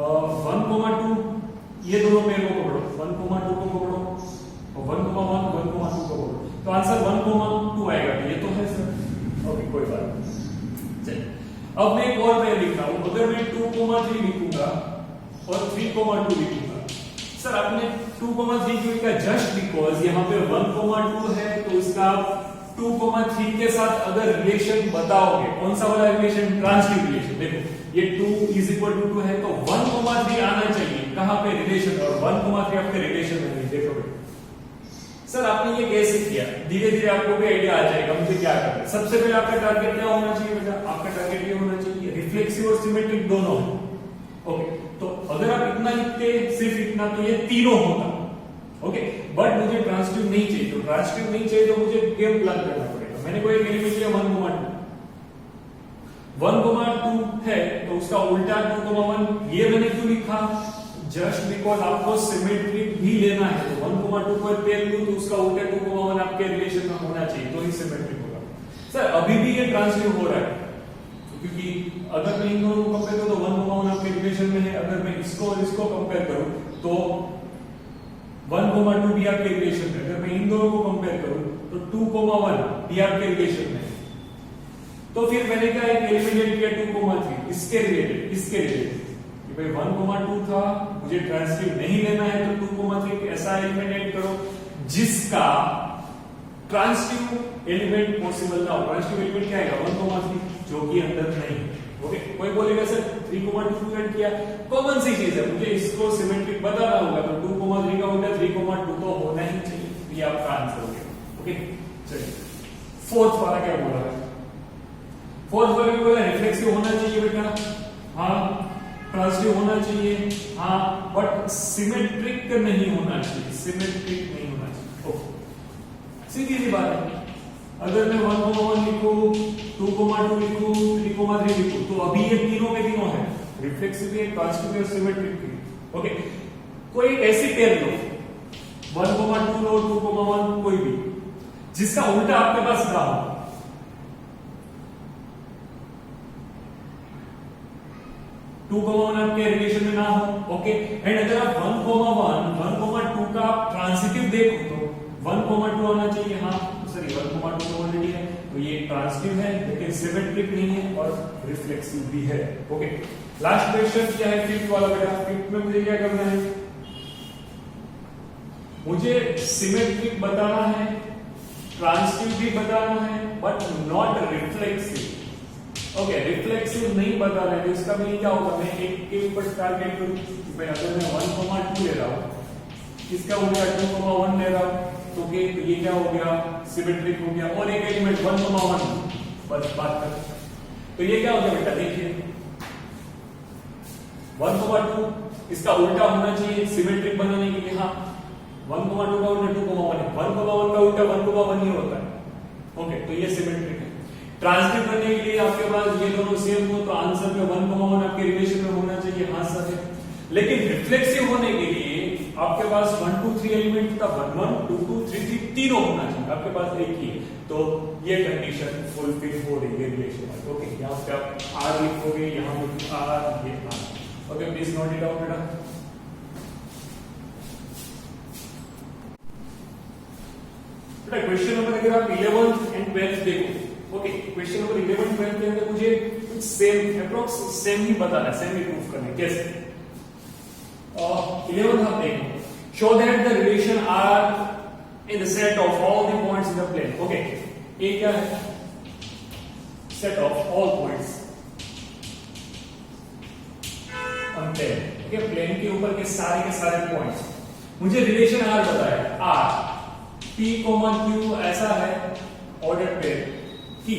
1,2 ये दोनों पेयर को पकड़ो, 1,2 को पकड़ो और 1,1 1,2 को पकड़ो, तो आंसर 1,2 आएगा। ये तो है सर, ओके कोई बात नहीं। चलिए अब मैं एक और पेयर लिख रहा हूं, अगर मैं 2,3 लिखूंगा और 3,2 लिखूंगा, सर आपने 2,3 क्यों लिखा? जस्ट बिकॉज यहाँ पे 1,2 है, तो इसका 2,3 के साथ अगर रिलेशन बताओगे, कौन सा वाला रिलेशन? Transitive relation. देखो ये 2 इज इक्वल टू 2 है, तो 1,3 आना चाहिए कहां पे? रिलेशन, और 1,3 आपके रिलेशन में नहीं। देखोगे सर आपने ये कैसे किया? धीरे धीरे आपको भी आइडिया आ जाएगा मुझे क्या करना है। सबसे पहले आपका टारगेट क्या होना चाहिए बेटा? आपका टारगेट ये होना चाहिए रिफ्लेक्सिव और सिमेट्रिक दोनों है। ओके, तो अगर आप इतना लिखते, सिर्फ इतना, तो ये तीनों होता। ओके, बट मुझे ट्रांजिटिव नहीं चाहिए, तो ट्रांजिटिव नहीं चाहिए तो मुझे गेम प्लान करना पड़ेगा। मैंने कोई एलिमेंट लिया 1,2 है, तो उसका उल्टा 2,1। ये मैंने क्यों लिखा? जस्ट बिकॉज आपको सिमेट्रिक भी लेना है, तो 1,2 को पेयर लूं तो उसका उल्टा 2,1 आपके रिलेशन में होना चाहिए, तो ही सिमेट्रिक होगा। सर अभी भी ये ट्रांजिटिव हो रहा है, क्योंकि अगर मैं इन दोनों को कंपेयर करूं तो 1,1 आपके रिलेशन में है, अगर मैं इसको और इसको कंपेयर करूं तो 1,2 भी आपके रिलेशन में, अगर मैं इन दोनों को कंपेयर करूं तो 2,1 भी आपके रिलेशन में। तो फिर मैंने क्या एक एलिमिनेट किया 2,3 इसके रिलेटेड कि भाई 1,2 था, मुझे ट्रांजिटिव नहीं लेना है, तो 2,3 ऐसा एलिमिनेट करो जिसका ट्रांजिटिव एलिमेंट पॉसिबल ना हो। ट्रांजिटिव एलिमेंट क्या आएगा? 1,3 जो कि अंदर नहीं है। ओके, कोई बोलेगा सर 3,2 ऐड किया, कॉमन सी चीज है, मुझे इसको सिमेट्रिक बताना होगा, तो 2,3 का उल्टा 3,2 तो होना ही चाहिए, ये आपका आंसर हो गया। ओके चलिए फोर्थ वाला क्या बोला है? फोर्थ वाला क्या बोला? रिफ्लेक्सिव होना चाहिए बेटा, हाँ, ट्रांजिटिव होना चाहिए, हाँ, बट सिमेट्रिक नहीं होना चाहिए, सिमेट्रिक नहीं होना चाहिए। ओके, सीधी सी बात है। अगर मैं 1,1 लिखूं, 2,2 लिखूं, 3,3 लिखूं, तो अभी ये तीनों के तीनों है, रिफ्लेक्सिव भी, ट्रांजिटिव और सिमेट्रिक भी। ओके, कोई ऐसी पेयर लो, 1,2 लो, 2,1 कोई भी, जिसका उल्टा आपके पास ना हो। टू कॉमा वन आपके रिलेशन में ना हो, ओके। एंड अगर आप 1,2 का आप ट्रांजिटिव देखो तो 1,2 आना चाहिए, हाँ सॉरी 1,2 तो ऑलरेडी है, तो ये ट्रांजिटिव है लेकिन सिमेट्रिक नहीं है और रिफ्लेक्सिव भी है। ओके, लास्ट क्वेश्चन क्या है? फिफ्थ वाला बेटा। फिफ्थ में मुझे क्या करना है? मुझे सिमेट्रिक बताना है, ट्रांजिटिव भी बताना है, but not reflexive. Okay, reflexive नहीं बता रहे तो इसका भी क्या होगा? मैं एक के ऊपर टारगेट करूं कि भाई अगर मैं 1,2 ले रहा हूं, इसका उल्टा 2,1 ले रहा हूं, तो ये क्या हो गया? सिमेट्रिक हो गया। और एक एलिमेंट 1,1 बस बात कर, तो ये क्या हो गया बेटा? देखिए 1,2 इसका उल्टा होना चाहिए सिमेट्रिक बनाने के लिए, हाँ 1,2 का उल्टा 2,1 है, 1,1 का उल्टा 1,1 ही होता है। ओके, तो ये सिमेट्रिक है। ट्रांजिटिव करने के लिए आपके पास ये दोनों सेम हो तो आंसर में 1,1 आपके रिलेशन में होना चाहिए, हाँ सर है। लेकिन रिफ्लेक्सिव होने के लिए आपके पास 1, 2, 3 एलिमेंट का 1, 1, 2, 2, 3, 3 तीनों होना चाहिए, आपके पास एक ही है, तो ये कंडीशन फुलफिल हो रही है रिलेशन में। ओके, यहाँ पे आप आर लिखोगे, यहाँ पे आर, ये R. Okay, please note it out बेटा। बेटा क्वेश्चन नंबर अगर आप 11th एंड 12th देखो, ओके, क्वेश्चन नंबर 11, 12 के अंदर मुझे कुछ सेम अप्रोक्स सेम ही बताना है, सेम ही प्रूफ करना है। कैसे? 11 आप देखो, show that the relation R in the set of all the points in the plane. Okay, ये क्या है? Set of all points on plane. Okay, plane के ऊपर के सारे पॉइंट्स, मुझे रिलेशन आर बताया, आर P, Q ऐसा है ऑर्डर पेयर कि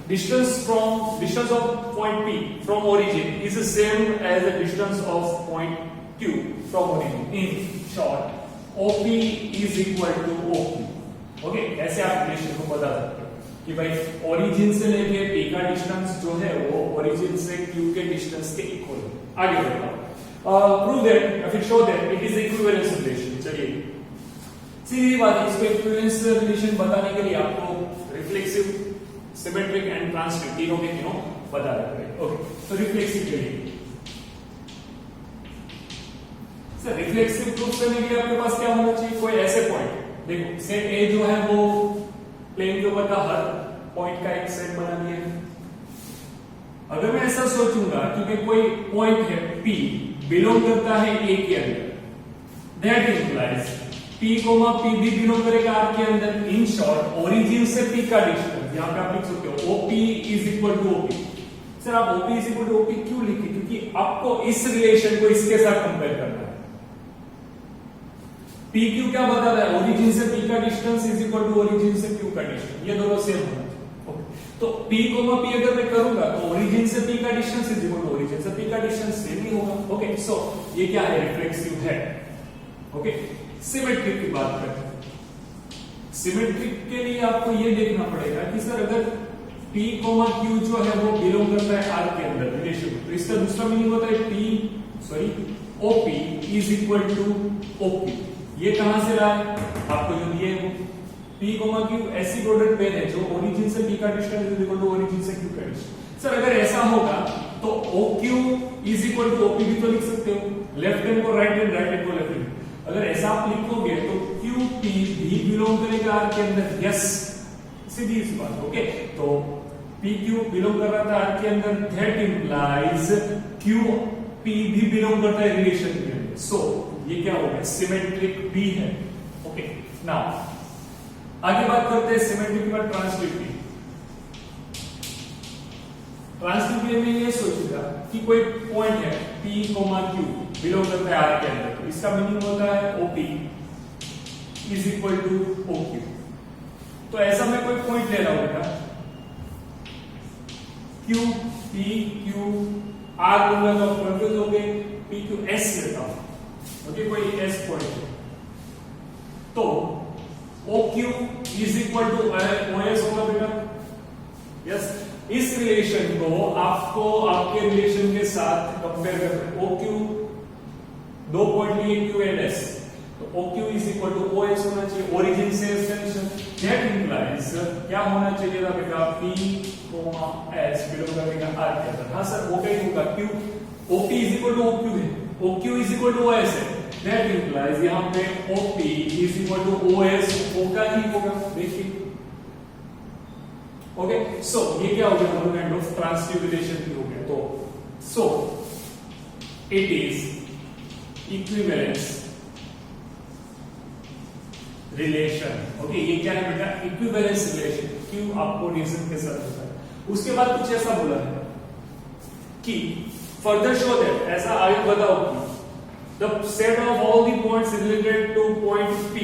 distance of point P from origin is the same as the distance of point Q from origin. In short, OP is equal to OQ. Okay, ऐसे आप रिलेशन को बता सकते हो कि भाई ओरिजिन से लेके P का डिस्टेंस जो है वो ओरिजिन से Q के डिस्टेंस के इक्वल है। आगे बढ़ो, प्रूव दैट या फिर show that it is equivalence relation. चलिए सीधी बात है, इसको इक्विवेलेंस रिलेशन बताने के लिए आपको रिफ्लेक्सिव, सिमेट्रिक एंड ट्रांजिटिव तीनों के तीनों बता देते हैं। ओके, तो रिफ्लेक्सिव के लिए सर रिफ्लेक्सिव प्रूफ करने के लिए आपके पास क्या होना चाहिए, कोई ऐसे पॉइंट, देखो सेट ए जो है वो प्लेन के ऊपर का हर पॉइंट का एक सेट बना दिया है। अगर मैं ऐसा सोचूंगा क्योंकि कोई पॉइंट है P बिलोंग करता है A के अंदर, दैट इंप्लाइज P P भी बिलोंग करेगा R के अंदर। इन शॉर्ट ओरिजिन से P का डिस्टेंस, यहां पे आप लिख सकते हो OP is equal to OP। Sir आप OP is equal to OP क्यों लिखे, क्योंकि आपको इस रिलेशन को इसके साथ कंपेयर करना है। PQ क्या बताता है, ओरिजिन से P का distance is equal to origin से Q का डिस्टेंस, ये दोनों सेम होना चाहिए। तो P अगर मैं करूंगा तो ओरिजिन से P का distance is equal to origin से P का डिस्टेंस सेम ही होगा। ओके, सो ये क्या है, रिफ्लेक्सिव है। ओके, सिमेट्रिक की बात करते हैं। सिमेट्रिक के लिए आपको ये देखना पड़ेगा कि सर अगर P Q जो है वो बिलोंग करता है R के अंदर रिलेशन में, तो इसका दूसरा मीनिंग होता है OP is equal to OQ। ये कहां से रहा है, आपको जो दिए वो P Q ऐसी प्रोडक्ट पेयर है जो ओरिजिन से P का distance is equal to origin से Q का डिस्टेंस। सर अगर ऐसा होगा तो OQ is equal to OP भी तो लिख सकते हो, लेफ्ट हैंड को राइट हैंड, राइट हैंड को लेफ्ट हैंड। अगर ऐसा आप लिखोगे तो QP भी बिलोंग करेगा R के अंदर, यस, सीधी सी बात। ओके, तो PQ बिलोंग कर रहा था R के अंदर, दैट इंप्लाइज QP भी बिलोंग करता है रिलेशन के अंदर। सो ये क्या हो गया, सिमेट्रिक भी है। ओके, नाउ आगे बात करते हैं सिमेट्रिक के बाद ट्रांसटिव। ट्रांसटिव में ये सोचेगा कि कोई पॉइंट है P Q बिलोंग करता है R के अंदर, तो इसका मीनिंग होता है OP is equal to OQ। तो ऐसा मैं कोई पॉइंट ले रहा हूं बेटा, Q P Q R लूंगा तो आप कंफ्यूज हो गए, PQ S लेता हूं। ओके, कोई S पॉइंट है तो OQ is equal to OS होगा बेटा, यस। इस रिलेशन को आपको आपके रिलेशन के साथ कंपेयर करना है। OQ दो पॉइंट लिए Q एंड S, तो OQ is equal to OS होना चाहिए, ओरिजिन से एक्सटेंशन। दैट इंप्लाइज क्या होना चाहिए था बेटा, P S बिलोंग करेगा R के अंदर। हां सर, वो क्या होगा, Q OP is equal to OQ है, OQ is equal to OS है, दैट इंप्लाइज यहां पे OP is equal to OS होगा ही होगा, देखिए। ओके, सो ये क्या हो गया, one kind of transitive relation भी हो गया। तो so it is equivalence relation. Okay, ये क्या है बेटा, इक्विवेलेंस रिलेशन। क्यों, आपको रीजन के साथ होता है। उसके बाद कुछ ऐसा बोला है कि फर्दर शो दैट, ऐसा आगे बताओ कि the set of all the points related to point P,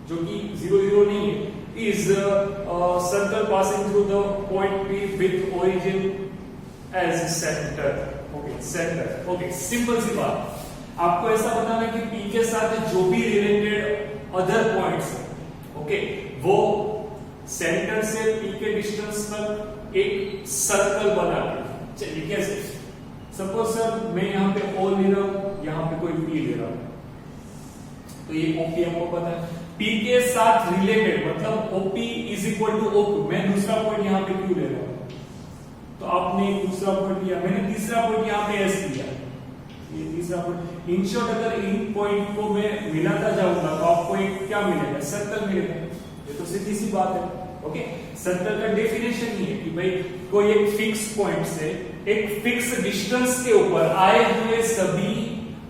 जो कि 0 0 नहीं है, is circle passing through the point P with origin as center. Okay, center. Okay, simple सी बात। आपको ऐसा बताना है कि P के साथ जो भी रिलेटेड अदर पॉइंट्स है, ओके, वो सेंटर से P के डिस्टेंस तक एक सर्कल बना के, चलिए कैसे, सपोज सर मैं यहां पे O ले रहा हूं, यहां पे कोई P ले रहा हूं, तो ये OP हमको पता है। P के साथ रिलेटेड मतलब OP is equal to OQ, मैं दूसरा पॉइंट यहां पे Q ले रहा हूं, तो आपने दूसरा पॉइंट लिया, मैंने तीसरा पॉइंट यहां पे S लिया, ये तीसरा पॉइंट। इन शॉर्ट अगर इन पॉइंट को मैं मिलाता जाऊंगा तो आपको एक क्या मिलेगा, सर्कल मिलेगा। ये तो सीधी सी बात है। ओके, सर्कल का डेफिनेशन ही है कि भाई कोई एक फिक्स पॉइंट से एक फिक्स डिस्टेंस के ऊपर आए हुए सभी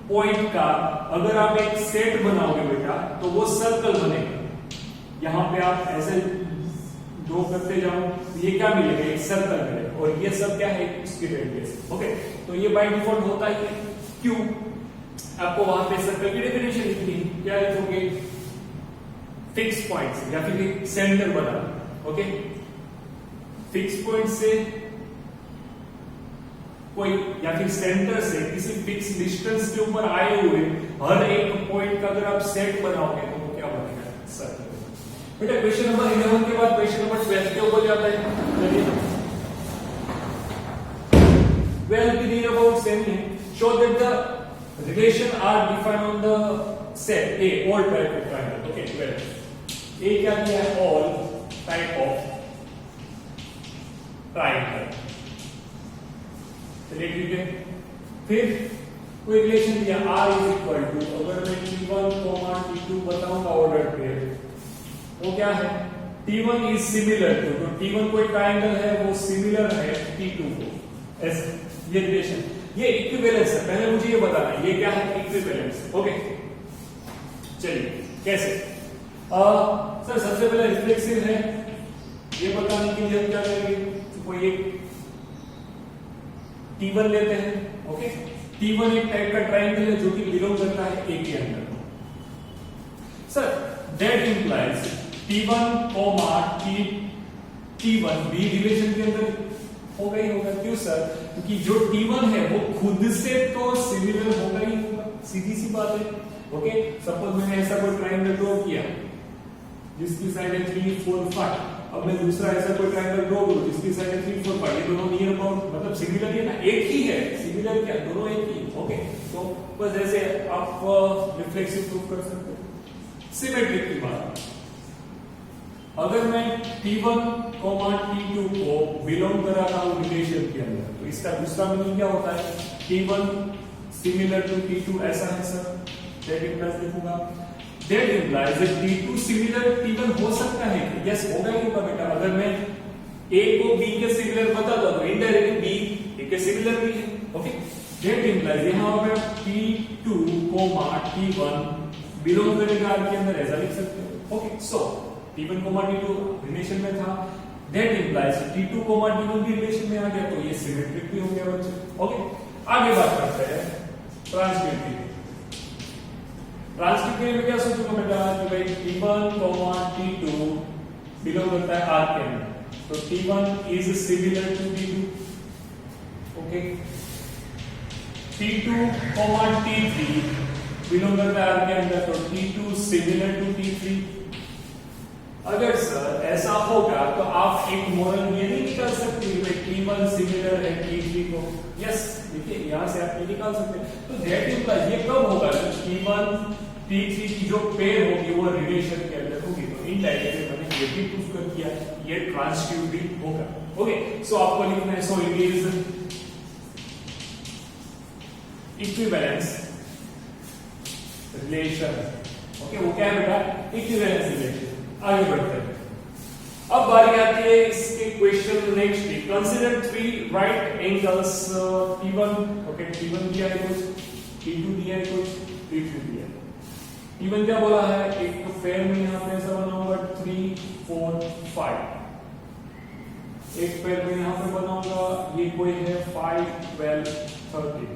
पॉइंट का अगर आप एक सेट बनाओगे बेटा तो वो सर्कल बनेगा। यहां पे आप ऐसे ड्रॉ करते जाओ तो ये क्या मिलेगा, एक सर्कल मिलेगा, और ये सब क्या है, इसकी रेडियस। ओके, तो ये बाय डिफॉल्ट होता ही है। क्यों, आपको वहां पे सर्कल की डेफिनेशन लिखनी है, क्या लिखोगे, फिक्स पॉइंट्स या फिर एक सेंटर बना। ओके, फिक्स पॉइंट से कोई या फिर सेंटर से किसी फिक्स डिस्टेंस के ऊपर आए हुए हर एक पॉइंट का अगर आप सेट बनाओगे तो वो क्या बनेगा, सर्कल। बेटा क्वेश्चन नंबर 11 के बाद क्वेश्चन नंबर 12 के ऊपर जाता है। चलिए 12 की रीड अबाउट सेम है, show that the relation R defined on the set A all type of triangle. Okay, 12 A क्या दिया है, ऑल टाइप ऑफ ट्रायंगल। चलिए ठीक है, फिर कोई रिलेशन दिया R इज इक्वल टू, अगर मैं T1, T2 बताऊंगा ऑर्डर पे, वो क्या है, T1 इज सिमिलर टू, तो T1 कोई ट्रायंगल है वो सिमिलर है T2 को, ऐसे ये रिलेशन, ये इक्विवेलेंस है। पहले मुझे ये बताना है ये क्या है, इक्विवेलेंस। ओके चलिए कैसे, सर सबसे पहले रिफ्लेक्सिव है, ये बताने के लिए हम क्या करेंगे, तो कोई एक T1 लेते हैं। ओके T1 एक टाइप का ट्रायंगल है जो कि बिलोंग करता है A के अंदर। Sir that implies T1, T1 B relation के अंदर होगा ही होगा। क्यों सर, क्योंकि जो T1 है वो खुद से तो सिमिलर होगा ही होगा, सीधी सी बात है। ओके सपोज मैंने ऐसा कोई ट्रायंगल ड्रॉ किया जिसकी साइड है 3, 4, 5, अब मैं दूसरा ऐसा कोई ट्रायंगल ड्रॉ करूं जिसकी साइड है 3, 4, 5, ये दोनों नियर अबाउट मतलब सिमिलर ही है ना, एक ही है, सिमिलर क्या, दोनों एक ही। ओके तो बस ऐसे आप रिफ्लेक्सिव प्रूफ कर सकते हो। सिमेट्रिक की बात, अगर मैं T1, T2 को बिलोंग कराता हूं रिलेशन के अंदर, तो इसका दूसरा मीनिंग क्या होता है, T1 सिमिलर टू T2, ऐसा है सर, दैट इंप्लाइज लिखूंगा, that implies that T2 similar T1 हो सकता है, यस होगा ही होगा बेटा। अगर मैं A को B के सिमिलर बताता हूं, इनडायरेक्टली B A के सिमिलर भी है। ओके दैट इंप्लाइज यहां पर T2, T1 बिलोंग करेगा R के अंदर, ऐसा लिख सकते हो। Okay so T1, T2 relation में था, दैट इंप्लाइज T2, T1 भी रिलेशन में आ गया, तो ये सिमेट्रिक भी हो गया बच्चे। ओके आगे बात करते हैं ट्रांसटिव। ट्रांसटिव में क्या सोचूंगा बेटा कि भाई T1, T2 बिलोंग करता है R के अंदर, तो T1 इज similar to T2। Okay T2, T3 belong करता है R के अंदर, तो T2 सिमिलर टू T3। अगर सर ऐसा होगा तो आप एक मॉडल ये नहीं निकाल सकते कि T1 सिमिलर है T3 को, यस देखिए यहां से आप ये निकाल सकते हैं। तो दैट इंप्लाइज ये कब होगा, T1 T3 की जो पेयर होगी वो रिलेशन के अंदर होगी, तो इनडायरेक्टली मैंने ये भी प्रूफ कर दिया, ये ट्रांसटिव भी होगा। ओके सो आपको लिखना है, so it is equivalence relation. Okay वो क्या है बेटा, इक्विवेलेंस रिलेशन। आगे बढ़ते हैं, अब बारी आती है इसके क्वेश्चन नेक्स्ट की, consider 3 right angles T1। Okay T1 दिया है कुछ, T2 दिया है कुछ, T3 दिया है। T1 क्या बोला है, एक तो पेयर में यहां पे ऐसा बना होगा 3, 4, 5, एक पेयर में यहां पे बनाऊंगा ये कोई है 5, 12, 13,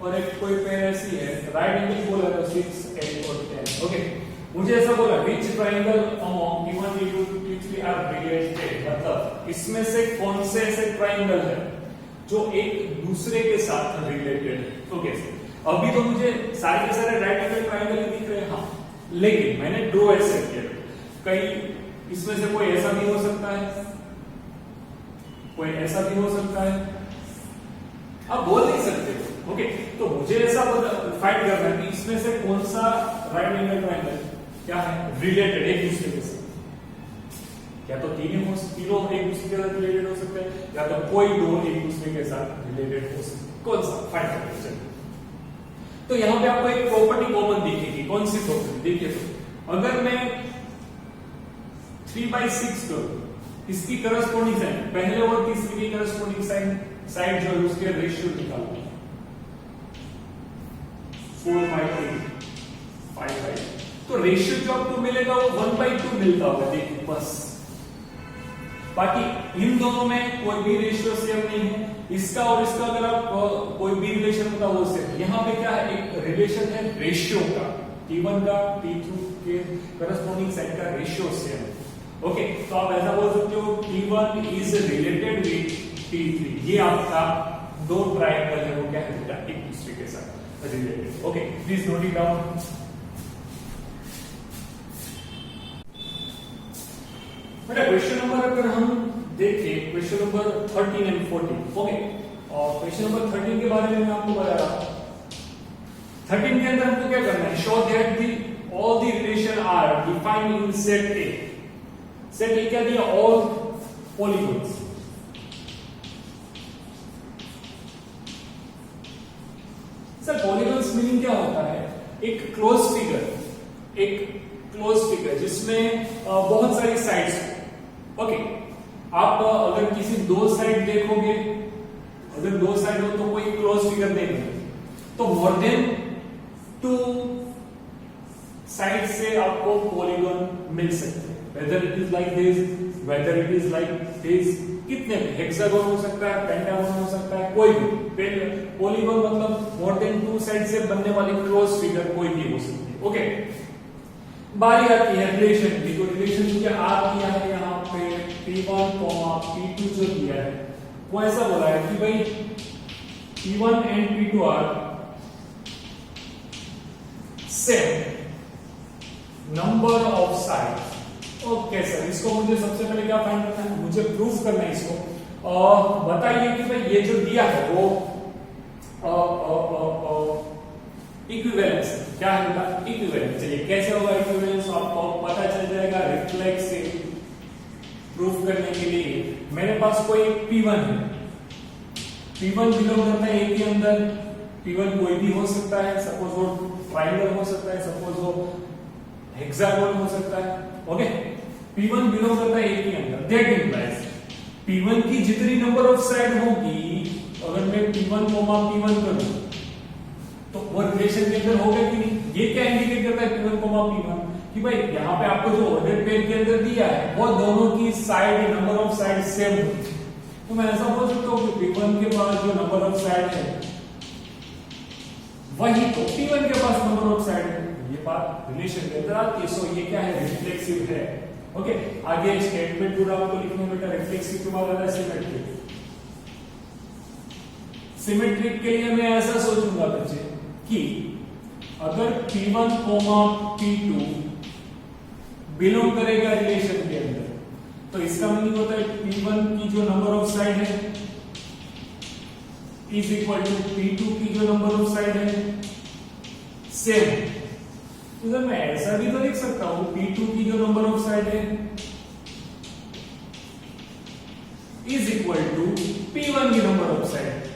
और एक कोई पेयर ऐसी है राइट एंगल बोला तो 6, 8 और 10। ओके मुझे ऐसा बोला which triangle among T1, T2, T3 are related, मतलब इसमें से कौन से ऐसे ट्रायंगल है जो एक दूसरे के साथ रिलेटेड है। तो कैसे, अभी तो मुझे सारे के सारे राइट एंगल ट्रायंगल ही दिख रहे हैं, हाँ, लेकिन मैंने ड्रॉ ऐसे किया, कई इसमें से कोई ऐसा भी हो सकता है, कोई ऐसा भी हो सकता है, आप बोल नहीं सकते। ओके तो मुझे ऐसा फाइंड करना है कि इसमें से कौन सा राइट एंगल ट्रायंगल क्या है रिलेटेड एक दूसरे के साथ, या तो तीनों एक दूसरे के साथ रिलेटेड हो सकते हैं, या तो कोई दो एक दूसरे के साथ रिलेटेड हो सकते हैं, कौन सा फाइंड करना है। तो यहां पे आपको एक प्रॉपर्टी कॉमन दिखेगी, कौन सी प्रॉपर्टी देखिए, तो अगर मैं 3/6 करूं, इसकी करस्पॉन्डिंग साइड पहले और तीसरे की करस्पॉन्डिंग साइड जो है उसके रेशियो निकालो, 4/8, 5/8, तो रेशियो जो आपको मिलेगा वो 1/2 मिलता होगा, देखिए बस। बाकी इन दोनों में कोई भी रेशियो सेम नहीं है, इसका और इसका अगर आप कोई भी रिलेशन होता वो सेम। यहाँ पे क्या है, एक रिलेशन है रेशियो का, T1 का T2 के करस्पॉन्डिंग साइड का रेशियो सेम है। ओके तो आप ऐसा बोल सकते हो T1 is related with T3, ये आपका दो ट्रायंगल है वो क्या है बेटा एक दूसरे के साथ related. Okay please note it down. बेटा क्वेश्चन नंबर अगर हम देखें, क्वेश्चन नंबर 13 एंड 14, ओके, और क्वेश्चन नंबर 13 के बारे में मैं आपको बता रहा हूं। 13 के अंदर हमको क्या करना है, show that the all the relation R defined in set A. Set A क्या दिया, ऑल पॉलीगॉन्स। एक क्लोज फिगर जिसमें बहुत सारी साइड्स। ओके, आप अगर किसी दो साइड देखोगे, अगर दो साइड हो तो कोई क्लोज फिगर नहीं है, तो मोर देन 2 साइड से आपको पॉलीगॉन मिल सकते हैं। Whether it is like this, whether it is like this, कितने भी, हेक्सागोन हो सकता है, पेंटागोन हो सकता है, कोई भी। पॉलीगॉन मतलब मोर देन 2 साइड से बनने वाली क्लोज फिगर कोई भी हो सकती है। ओके, बारी आती है रिलेशन की। तो रिलेशन क्या आ दिया है यहाँ पे P1, P2 जो दिया है वो ऐसा बोला है कि भाई P1 and P2 are same number of side. Okay sir, इसको मुझे सबसे पहले क्या फाइंड करना है, मुझे प्रूफ करना है इसको। बताइए कि भाई ये जो दिया है वो इक्विवेलेंस क्या है बेटा, इक्विवेलेंस। चलिए कैसे होगा इक्विवेलेंस, आपको पता चल जाएगा रिफ्लेक्स से प्रूफ करने के लिए। मेरे पास कोई P1 है, P1 बिलोंग करता है A के अंदर। P1 कोई भी हो सकता है, सपोज वो ट्रायंगल हो सकता है, सपोज वो हेक्सागोन हो सकता है। ओके, P1 बिलोंग करता है A के अंदर। दैट इंप्लाइज P1 की जितनी नंबर ऑफ साइड होगी, अगर मैं P1, P1 करूं तो वो रिलेशन के अंदर होगा कि नहीं। ये क्या इंडिकेट करता है P1, P1 कि भाई यहाँ पे आपको जो ऑर्डर पेयर के अंदर दिया है वो दोनों की side, number of side same होती है। तो मैं ऐसा बोल सकता हूँ कि P1 के पास जो नंबर ऑफ साइड है वही तो P1 के पास नंबर ऑफ साइड है। ये बात रिलेशन के अंदर आती है। सो ये क्या है, रिफ्लेक्सिव है। ओके, आगे स्टेटमेंट पूरा आपको लिखने में बेटा रिफ्लेक्सिव के बाद आता है सिमेट्रिक। सिमेट्रिक के लिए मैं ऐसा सोचूंगा बच्चे कि अगर P1, P2 बिलोंग करेगा रिलेशन के अंदर, तो इसका मीनिंग होता है P1 की जो नंबर ऑफ साइड है इज इक्वल टू P2 की जो नंबर ऑफ साइड है सेम। तो सर मैं ऐसा भी तो लिख सकता हूं, P2 की जो नंबर ऑफ साइड है इज इक्वल टू P1 की नंबर ऑफ साइड।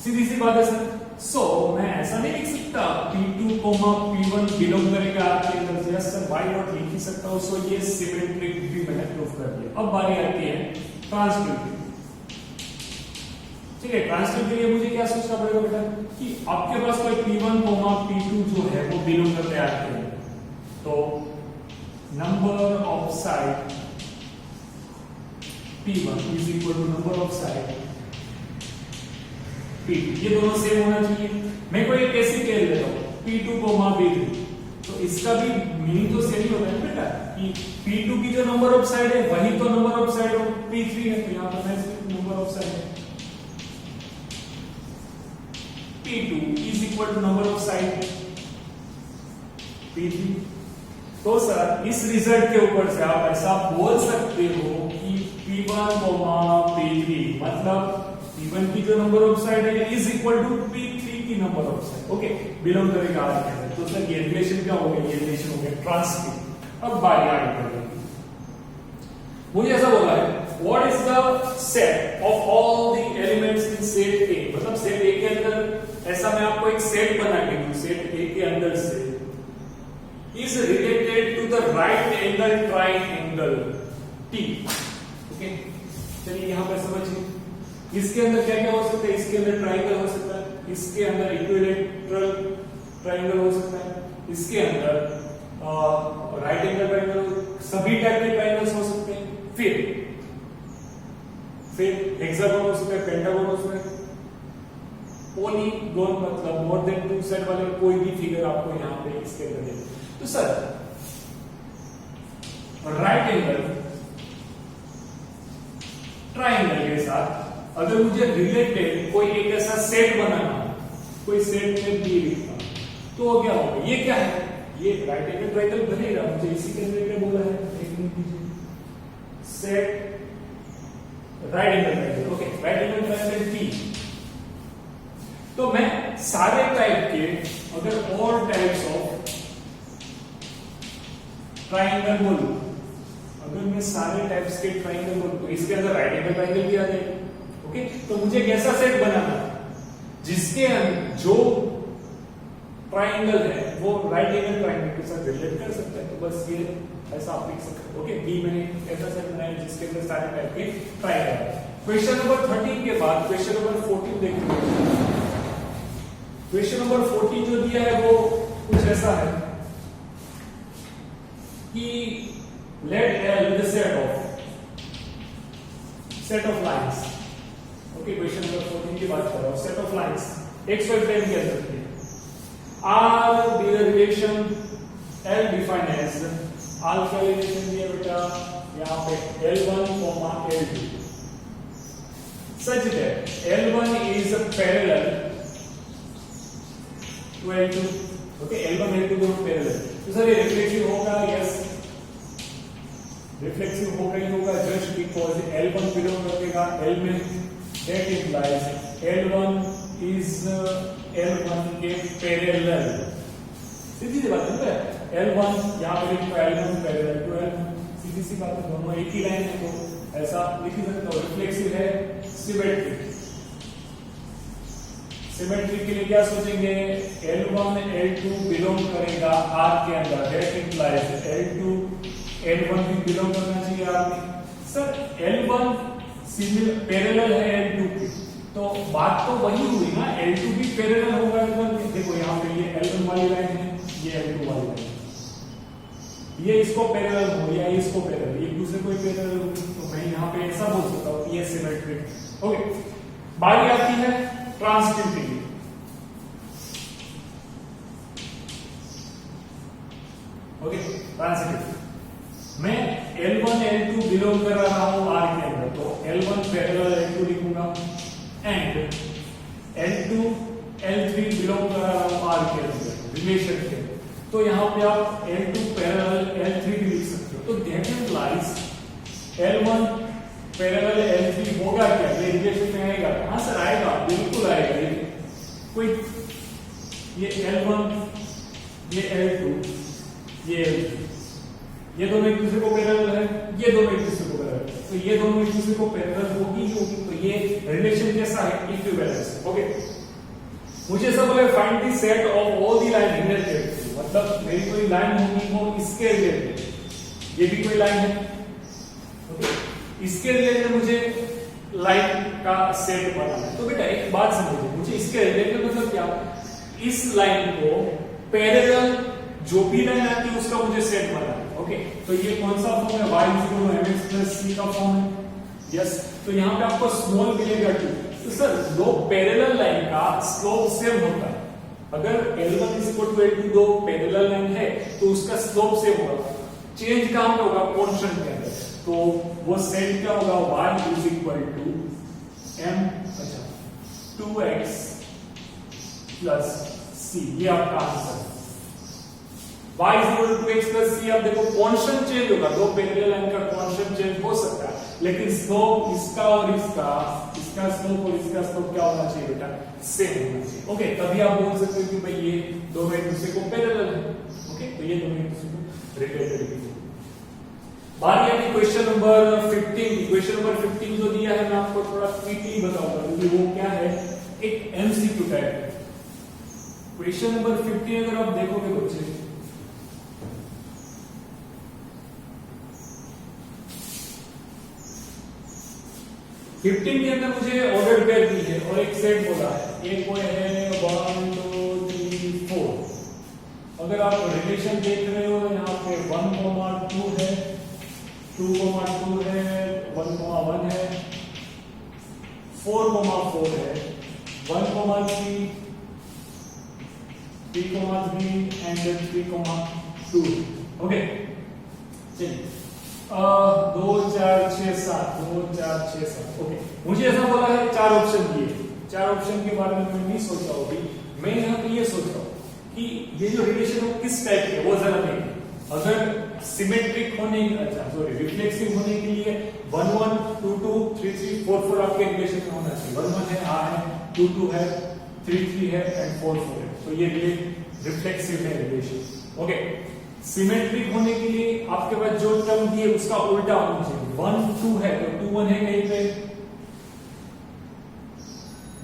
सीधी सी बात है सर। सो मैं ऐसा नहीं लिख सकता P2, P1 बिलोंग करेगा आपके अंदर। यस सर, व्हाई नॉट लिख ही सकता हूं। सो ये सिमेट्रिक भी मैंने प्रूफ कर दिया। अब बारी आती है ट्रांसटिव। ठीक है, ट्रांसटिव के लिए मुझे क्या सोचना पड़ेगा बेटा कि आपके पास कोई P1, P2 जो है वो बिलोंग करते हैं आपके अंदर, तो number of side P1 is equal to number of side P2। ये दोनों सेम होना चाहिए। मैं कोई कैसे कह देता हूं P2, P3, तो इसका भी मीनिंग तो सेम ही होता है बेटा कि P2 की जो नंबर ऑफ साइड है वही तो number of side of P3 है। तो यहां पर मैं नंबर ऑफ साइड है P2 is equal to number of side P3। तो सर इस रिजल्ट के ऊपर से आप ऐसा बोल सकते हो कि P1, P3 मतलब P1 की जो नंबर ऑफ साइड है इज इक्वल टू P3 की number of side. Okay, belong करेगा आर के अंदर। तो सर ये रिलेशन क्या हो गया, ये रिलेशन हो गया ट्रांसटिव। अब बारी आगे बढ़ेगी। मुझे ऐसा बोला है what is the set of all the elements in set ए, मतलब सेट ए के अंदर ऐसा मैं आपको एक सेट बना के दूं, सेट ए के अंदर से is related to the right angle triangle T। Okay, चलिए यहां पर समझिए इसके अंदर क्या क्या हो सकता है। इसके अंदर ट्राइंगल हो सकता है, इसके अंदर इक्विलैटरल ट्राइंगल हो सकता है, इसके अंदर राइट एंगल ट्राइंगल, सभी टाइप के ट्राइंगल्स हो सकते हैं। फिर हेक्सागोन हो सकता है, पेंटागोन हो सकता है, पॉलीगॉन मतलब मोर देन 2 साइड वाले कोई भी फिगर आपको यहाँ पे इसके अंदर है। तो सर राइट एंगल ट्राइंगल के साथ अगर मुझे रिलेटेड कोई एक ऐसा सेट बनाना, कोई सेट में बी लिखना, तो क्या होगा, ये क्या है, ये राइट एंगल ट्राइंगल बनेगा। मुझे इसी के अंदर बोला है, एक मिनट दीजिए, set right angle triangle. Okay, right angle triangle T. तो मैं सारे टाइप के, अगर ऑल टाइप्स ऑफ ट्राइंगल बोलूं, अगर मैं सारे टाइप्स के ट्राइंगल बोलूं तो इसके अंदर राइट एंगल ट्राइंगल भी आ जाएगा। ओके, तो मुझे कैसा सेट बनाना जिसके जो ट्राइंगल है वो राइट एंगल ट्राइंगल के साथ रिलेट कर सकता है, तो बस ये ऐसा आप लिख सकते हो। ओके, बी मैंने ऐसा सेट बनाया जिसके अंदर सारे टाइप के ट्राइंगल है। क्वेश्चन नंबर 13 के बाद क्वेश्चन नंबर 14 देखिए। क्वेश्चन नंबर 14 जो दिया है वो कुछ ऐसा है कि let L the set of lines। Okay, question number 14 की बात कर रहा हूं। Set of lines XY plane के अंदर है। R the relation L defined as alpha relation दिया बेटा यहां पे L1, L2 such that L1 is parallel to L2। Okay, L1 L2 दोनों पैरेलल, तो सर ये रिफ्लेक्सिव होगा? यस, रिफ्लेक्सिव होगा ही होगा, जस्ट बिकॉज L1 बिलोंग करेगा L में, that implies L1 is L1 के पैरेलल। सीधी सी बात है, L1 यहां पे लिखो L1 पैरेलल टू L1, सीधी सी बात है, दोनों एक ही लाइन है, तो ऐसा लिख सकते हो। रिफ्लेक्सिव है, सिमेट्रिक। सिमेट्रिक के लिए क्या सोचेंगे? L1 L2 बिलोंग करेगा R के अंदर, दैट इंप्लाइज L2 L1 भी बिलोंग करना चाहिए R में। सर L1 सिमिलर पैरेलल है L2 के, तो बात तो वही हुई ना, L2 भी पैरेलल होगा L1 के। देखो यहाँ पे ये L1 वाली लाइन है, ये L2 वाली लाइन, ये इसको पैरेलल हो या इसको पैरेलल, एक दूसरे को पैरेलल हो, तो मैं यहाँ पे ऐसा बोल सकता हूँ कि ये सिमेट्रिक। ओके, बारी आती है ट्रांसिटिव। ओके, ट्रांसिटिव मैं L1 L2 बिलोंग कर रहा हूं R के अंदर, तो L1 पैरेलल L2 लिखूंगा एंड L2 L3 बिलोंग कर रहा हूं R के अंदर रिलेशन के, तो यहां पे आप L2 पैरेलल L3 भी लिख सकते हो। तो that implies L1 parallel L3 होगा क्या? ये रिलेशन में आएगा? हां सर आएगा, बिल्कुल आएगा। ये कोई ये L1 ये L2 ये L3, ये दोनों एक दूसरे को पैरेलल है, ये दोनों एक दूसरे को पैरेलल है, तो ये दोनों एक दूसरे को पैरेलल होगी, तो ये रिलेशन कैसा है? इक्विवेलेंस। ओके, मुझे ऐसा बोले find the set of all the line related, मतलब मेरी कोई लाइन होगी वो इसके रिलेटेड, ये भी कोई लाइन है, ओके, इसके रिलेटेड मुझे लाइन का सेट बनाना है। तो बेटा एक बात समझो, मुझे इसके रिलेटेड मतलब क्या? इस लाइन को पैरेलल जो भी लाइन आती है उसका मुझे सेट बनाना है। ओके, तो ये कौन सा फॉर्म है? y mx plus c का फॉर्म है। यस, तो यहाँ पे आपको स्मॉल मिलेगा 2। तो सर दो पैरेलल लाइन का स्लोप सेम होता है। अगर L1 L2 दो पैरेलल लाइन है तो उसका स्लोप सेम होगा। चेंज कहां पे होगा? कांस्टेंट के अंदर। तो वो सेट क्या होगा? y is equal to m 2x plus c, ये आपका answer. y is equal to 2x plus c। अब देखो कांस्टेंट चेंज होगा, दो पैरेलल लाइन का कांस्टेंट चेंज हो सकता है, लेकिन स्लोप इसका और इसका स्लोप और इसका स्लोप क्या होना चाहिए बेटा? सेम होना चाहिए। ओके, तभी आप बोल सकते हो कि भाई ये दोनों एक दूसरे को पैरेलल है। ओके, तो ये दोनों एक दूसरे को रिलेटेड है। बारी आती क्वेश्चन नंबर 15। क्वेश्चन नंबर 15 जो दिया है मैं आपको थोड़ा क्विकली बताऊंगा क्योंकि वो क्या है, एक एमसीक्यू टाइप। क्वेश्चन नंबर 15 अगर आप देखोगे बच्चे, फिफ्टीन के अंदर मुझे ऑर्डर पेयर दी है और एक सेट बोला है, एक वो है 1 2 3 4। अगर आप रिलेशन देख रहे हो यहाँ पे 1,2 है, 2,2 है, 1,1 है, 4,4 है, 1,3, 3,3 एंड 3,2। ओके, चलिए 2 4 6 7 2 4 6 7। ओके, मुझे ऐसा बोला है 4 ऑप्शन दिए, 4 ऑप्शन के बारे में मैं नहीं सोच रहा हूँ, मैं यहाँ पे ये सोच रहा हूँ कि ये जो रिलेशन है किस टाइप के, वो जरा देखें। अगर सिमेट्रिक होने, रिफ्लेक्सिव होने के लिए 1 1 2 2 3 3 4 4 आपके रिलेशन में होना चाहिए। 1 1 है, हाँ है, 2 2 है, 3 3 है एंड 4 4 है, तो ये रिफ्लेक्सिव है रिलेशन। ओके, सिमेट्रिक होने के लिए आपके पास जो टर्म दिए उसका उल्टा होना चाहिए। 1 2 है तो 2 1 है कहीं पे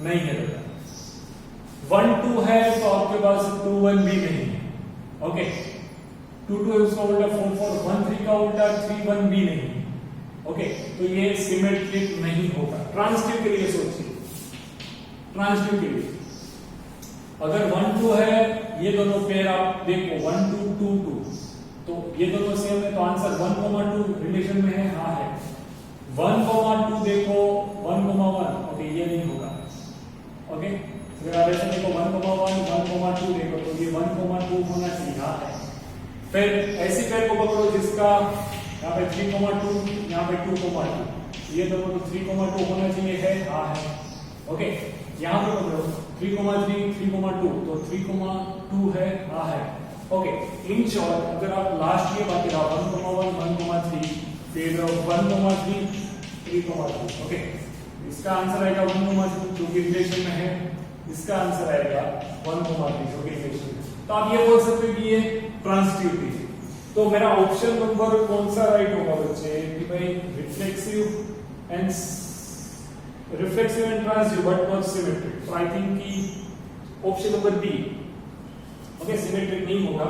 नहीं है बेटा। 1 2 है तो आपके पास 2 1 भी नहीं है। ओके, 2 2 उसका उल्टा 4 4, 1 3 का उल्टा 3 1 भी नहीं है। ओके, तो ये सिमेट्रिक नहीं होगा। ट्रांजिटिव के लिए सोचिए, ट्रांजिटिव के लिए अगर 1 2 है, ये दोनों पेयर आप देखो 1 2 2 2, तो ये दोनों सेम है, तो आंसर 1 2 रिलेशन में है, हाँ है। 1 2 देखो 1 1, ओके ये नहीं होगा। ओके, अगर आप ऐसे देखो 1 1 2 देखो तो ये 1 2 होना चाहिए, हाँ है। फिर ऐसी पेयर को पकड़ो जिसका यहाँ पे 3 2, यहाँ पे 2 2, ये दोनों तो 3 2 होना चाहिए, है, हाँ है। ओके, यहाँ पे पकड़ो 3 3 2, तो 3 2 है, हाँ है। ओके, इन शॉर्ट अगर आप लास्ट ये बात करा 1 1 3, फिर 1 3 3 2, ओके, इसका आंसर आएगा 1 3 जो कि रिलेशन में है, इसका आंसर आएगा 1 3 जो कि रिलेशन में। तो आप ये बोल सकते हैं कि ये ट्रांजिटिव है। तो मेरा ऑप्शन नंबर कौन सा राइट होगा बच्चे कि भाई reflexive and transitive but not symmetric. तो आई थिंक कि option number B, okay, symmetric नहीं होगा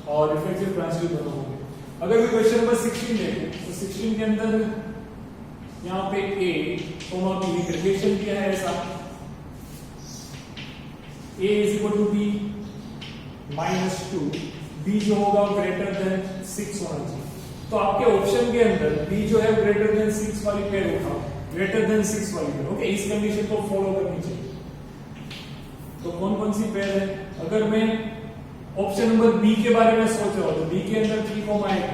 और रिफ्लेक्सिव ट्रांजिटिव दोनों होंगे। अगर भी क्वेश्चन नंबर 16 देखें तो 16 के अंदर यहाँ पे a b रिलेशन क्या है ऐसा, a = b -2, b जो होगा ग्रेटर देन 6 होना चाहिए। तो आपके ऑप्शन के अंदर b जो है ग्रेटर देन 6 वाली पेयर उठाओ, ग्रेटर देन 6 वाली पेयर। ओके, इस कंडीशन को फॉलो करनी चाहिए। तो कौन कौन सी पेयर है? अगर मैं ऑप्शन नंबर बी के बारे में सोच रहा हूं तो बी के अंदर 3 8,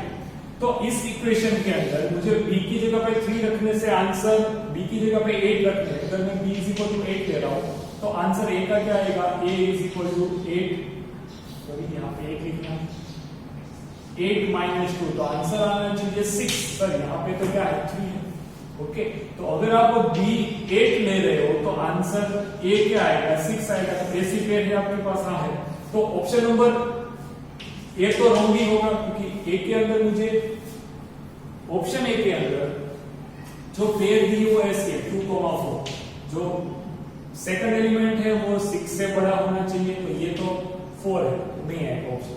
तो इस इक्वेशन के अंदर मुझे b की जगह पे 3 रखने से आंसर b की जगह पे 8 रखने, अगर मैं b = 8 ले रहा हूं तो आंसर a का क्या आएगा, a = 8, सॉरी यहाँ पे 8 लिखना, 8 - 2, तो आंसर आना चाहिए 6। सर यहाँ पे तो क्या है 3 है। ओके, तो अगर आप b 8 ले रहे हो तो आंसर a क्या आएगा, 6 आएगा। तो ऐसी पेयर है आपके पास, हाँ है। तो ऑप्शन नंबर ए तो रॉन्ग ही होगा क्योंकि ए के अंदर मुझे ऑप्शन ए के अंदर जो पेयर दी वो ऐसी है 2 4, जो सेकंड एलिमेंट है वो 6 से बड़ा होना चाहिए, तो ये तो 4 है, नहीं है ऑप्शन।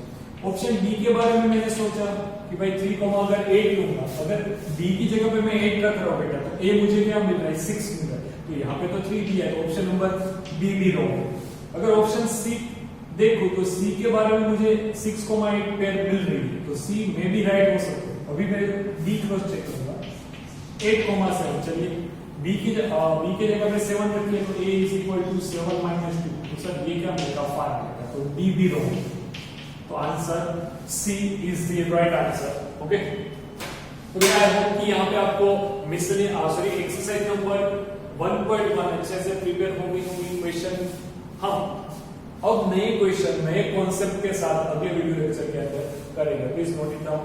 ऑप्शन बी के बारे में मैंने सोचा कि भाई 3 अगर 8 लूंगा, अगर बी की जगह पे मैं 8 रख रहा हूं बेटा, तो ए मुझे क्या मिल रहा है 6 मिल रहा है, तो यहाँ पे तो 3 दिया है, तो ऑप्शन नंबर बी भी रॉन्ग है। अगर ऑप्शन सी देखो तो सी के बारे में मुझे 6 8 पेयर मिल रही है, तो सी में भी राइट हो सकते हैं। अभी मैं बी क्रॉस चेक करूंगा 8 7, चलिए बी की जगह पे 7 रखिए तो a = 7 - 2, तो सर ये क्या मिलेगा 5 मिलेगा, तो डी भी रॉन्ग है। तो answer C is the right answer. Okay, तो आई होप कि यहाँ पे आपको एक्सरसाइज नंबर 1.1 अच्छे से प्रिपेयर हो गई होगी क्वेश्चन। हम अब नए क्वेश्चन नए कॉन्सेप्ट के साथ अगले वीडियो लेक्चर के अंदर करेंगे। Please note it down.